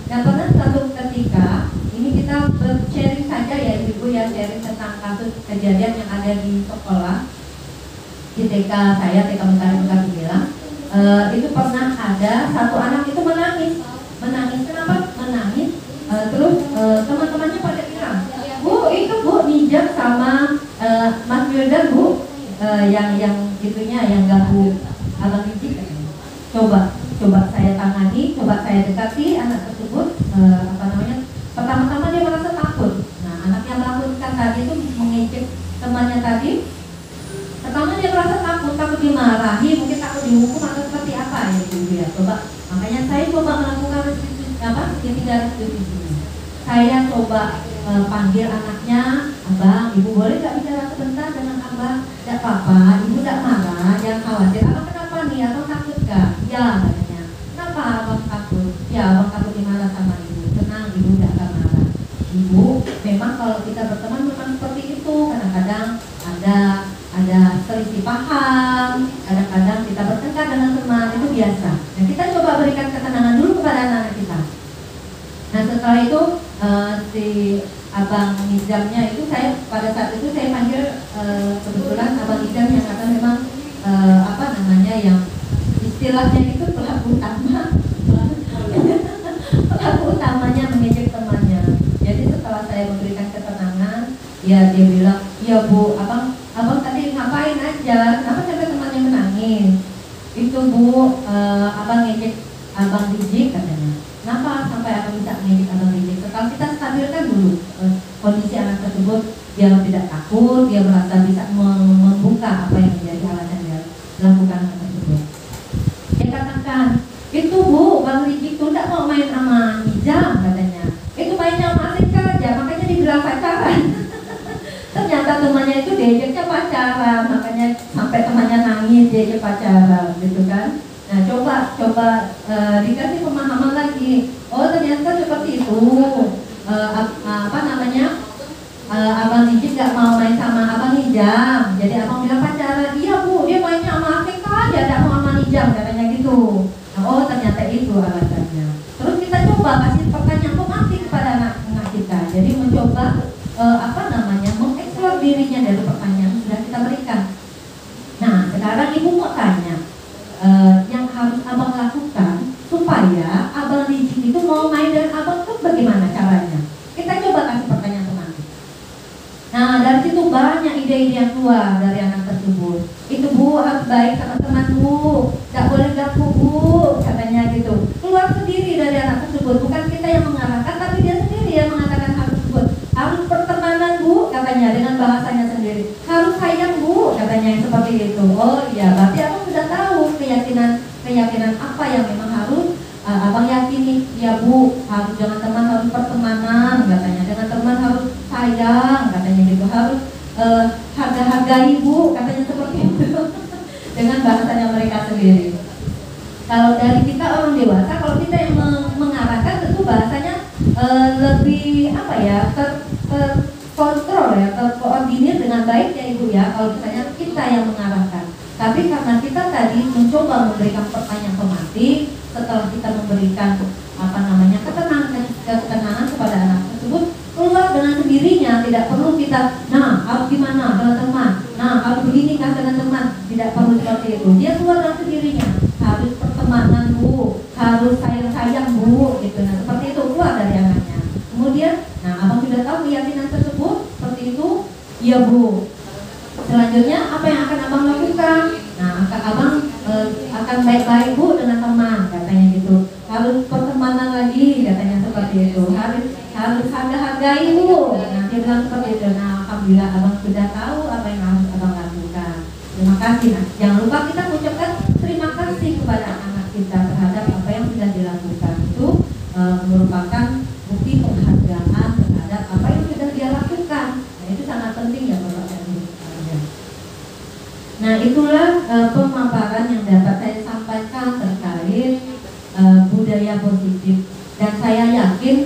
Dan pernah satu ketika ini kita sharing saja ya ibu ya, sharing tentang kasus kejadian yang ada di sekolah di TK saya, TK Mentari bilang itu pernah ada satu anak itu menangis. Kenapa menangis? Terus teman-temannya pada bilang, Bu, itu Bu ninjak sama Mas Wildan Bu, yang itunya yang ganggu abang Iji. Coba saya tangani, coba saya dekati anak tersebut. Pertama-tama dia merasa takut. Nah, anak yang melakukan tadi itu mengejek temannya tadi. Pertama dia merasa takut dimarahi, mungkin takut dihukum atau seperti apa ya gitu ya. Makanya saya coba melakukan restitusi. Saya coba panggil anaknya, Abang, Ibu boleh gak bicara sebentar dengan Abang? Tidak apa-apa, Ibu tidak marah, jangan khawatir. Abang kenapa nih? Abang takut gak? Ya, katanya. Kenapa Abang takut? Ya, Abang takut dimarah sama Ibu. Tenang, Ibu tidak akan marah. Ibu, memang kalau kita berteman memang seperti itu. Kadang-kadang ada selisih paham, kadang-kadang kita bertengkar dengan teman, itu biasa. Nah, kita coba berikan ketenangan dulu kepada anak-anak kita. Nah, setelah itu si Abang Nizamnya itu pada saat itu saya panggil kebetulan Abang Nizam yang kata memang yang istilahnya itu pelaku utamanya mengejek temannya. Jadi setelah saya memberikan ketenangan, ya dia bilang, ya Bu, abang tadi ngapain aja? Kenapa sampai temannya menangis? Itu Bu, abang ngejek Abang Rijik katanya. Kenapa sampai abang bisa ngejek Abang Rijik? Setelah kita stabilkan dulu kondisi anak tersebut, dia tidak takut, dia merasa bisa membuka apa yang menjadi alasan dia melakukan hal tersebut. Dia katakan, itu Bu, Bang Rijik tuh tidak mau main sama Nizam katanya. Itu mainnya sama Asika aja, makanya dibilang pacaran. Ternyata temannya itu diajaknya pacaran, makanya sampai temannya nangis diajak pacaran, gitu kan? Nah, coba dikasih pemahaman lagi. Oh, ternyata seperti itu. Abang Rijik nggak mau main sama Abang Nizam. Jadi abang bilang pacaran. Iya Bu, dia mainnya sama Asika aja, tidak mau sama Nizam katanya gitu. Nah, oh ternyata itu alasannya. Terus kita coba kasih pertanyaan pematik kepada anak-anak kita. Jadi mencoba mengeksplor dirinya dari pertanyaan yang sudah kita berikan. Nah, sekarang Ibu mau tanya, yang harus abang lakukan keyakinan apa yang memang harus abang yakini. Ya Bu, harus dengan teman harus pertemanan katanya, dengan teman harus sayang katanya gitu, harus harga-hargai Bu katanya seperti itu dengan bahasanya mereka sendiri. Kalau dari kita orang dewasa, kalau kita yang mengarahkan tentu bahasanya lebih apa ya, terkontrol ya, terkoordinir dengan baik ya Ibu ya, kalau misalnya kita yang mengarahkan. Tapi karena kita tadi mencoba memberikan pertanyaan pematik, setelah kita memberikan ketenangan kepada anak tersebut, keluar dengan sendirinya, tidak perlu kita harus gimana dengan teman, harus begini kan dengan teman, tidak perlu seperti itu. Dia keluar dengan sendirinya, harus pertemanan Bu, harus sayang-sayang Bu gitu. Nah seperti itu keluar dari anaknya. Kemudian abang sudah tahu keyakinan tersebut seperti itu, ya Bu. Selanjutnya apa yang akan abang lakukan? Abang akan baik-baik Bu dengan teman katanya gitu, harus pertemanan lagi katanya seperti itu, harus harga-hargai Bu. Dia bilang seperti itu. Alhamdulillah abang sudah tahu apa yang harus abang lakukan. Terima kasih. Jangan lupa kita ucapkan terima kasih kepada anak kita terhadap apa yang sudah dilakukan. Itu merupakan bukti penghargaan terhadap apa yang sudah dia lakukan. Itu sangat penting ya Bapak dan Ibu. Itulah pemaparan yang dapat saya sampaikan terkait budaya positif, dan saya yakin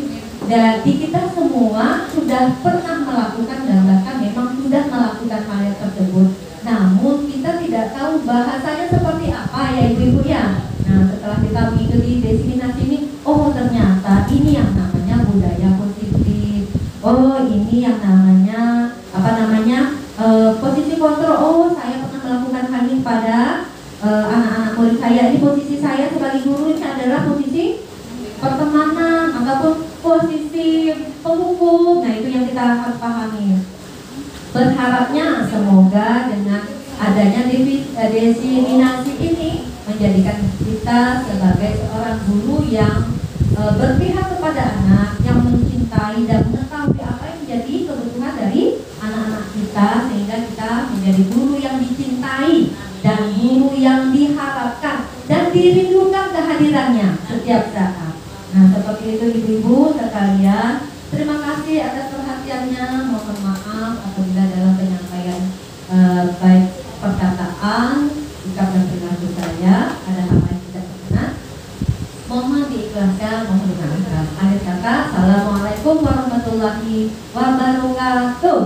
dari kita semua sudah pernah melakukan dan bahkan memang sudah melakukan hal tersebut. Namun kita tidak tahu bahasanya seperti apa ya Ibu-ibu ya. Setelah kita mengikuti diseminasi ini, oh ternyata ini yang namanya budaya positif. Oh ini yang namanya posisi kontrol. Oh saya pernah melakukan hal ini pada anak-anak murid saya. Ini posisi saya sebagai guru ini adalah posisi pertemanan ataupun posisi penghukum. Itu yang kita harus pahami. Berharapnya semoga dengan adanya diseminasi ini menjadikan kita sebagai seorang guru yang berpihak kepada anak, yang mencintai dan mengetahui apa yang menjadi kebutuhan dari anak-anak kita, sehingga kita menjadi guru yang dicintai dan guru yang diharapkan dan dirindukan kehadirannya setiap saat. Seperti itu Ibu-ibu sekalian. Terima kasih atas perhatiannya. Mohon maaf apabila dalam penyampaian baik perkataan, sikap dan perilaku saya ada hal yang tidak berkenan, mohon diikhlaskan, mohon dimaafkan. Akhir kata, Assalamualaikum warahmatullahi wabarakatuh.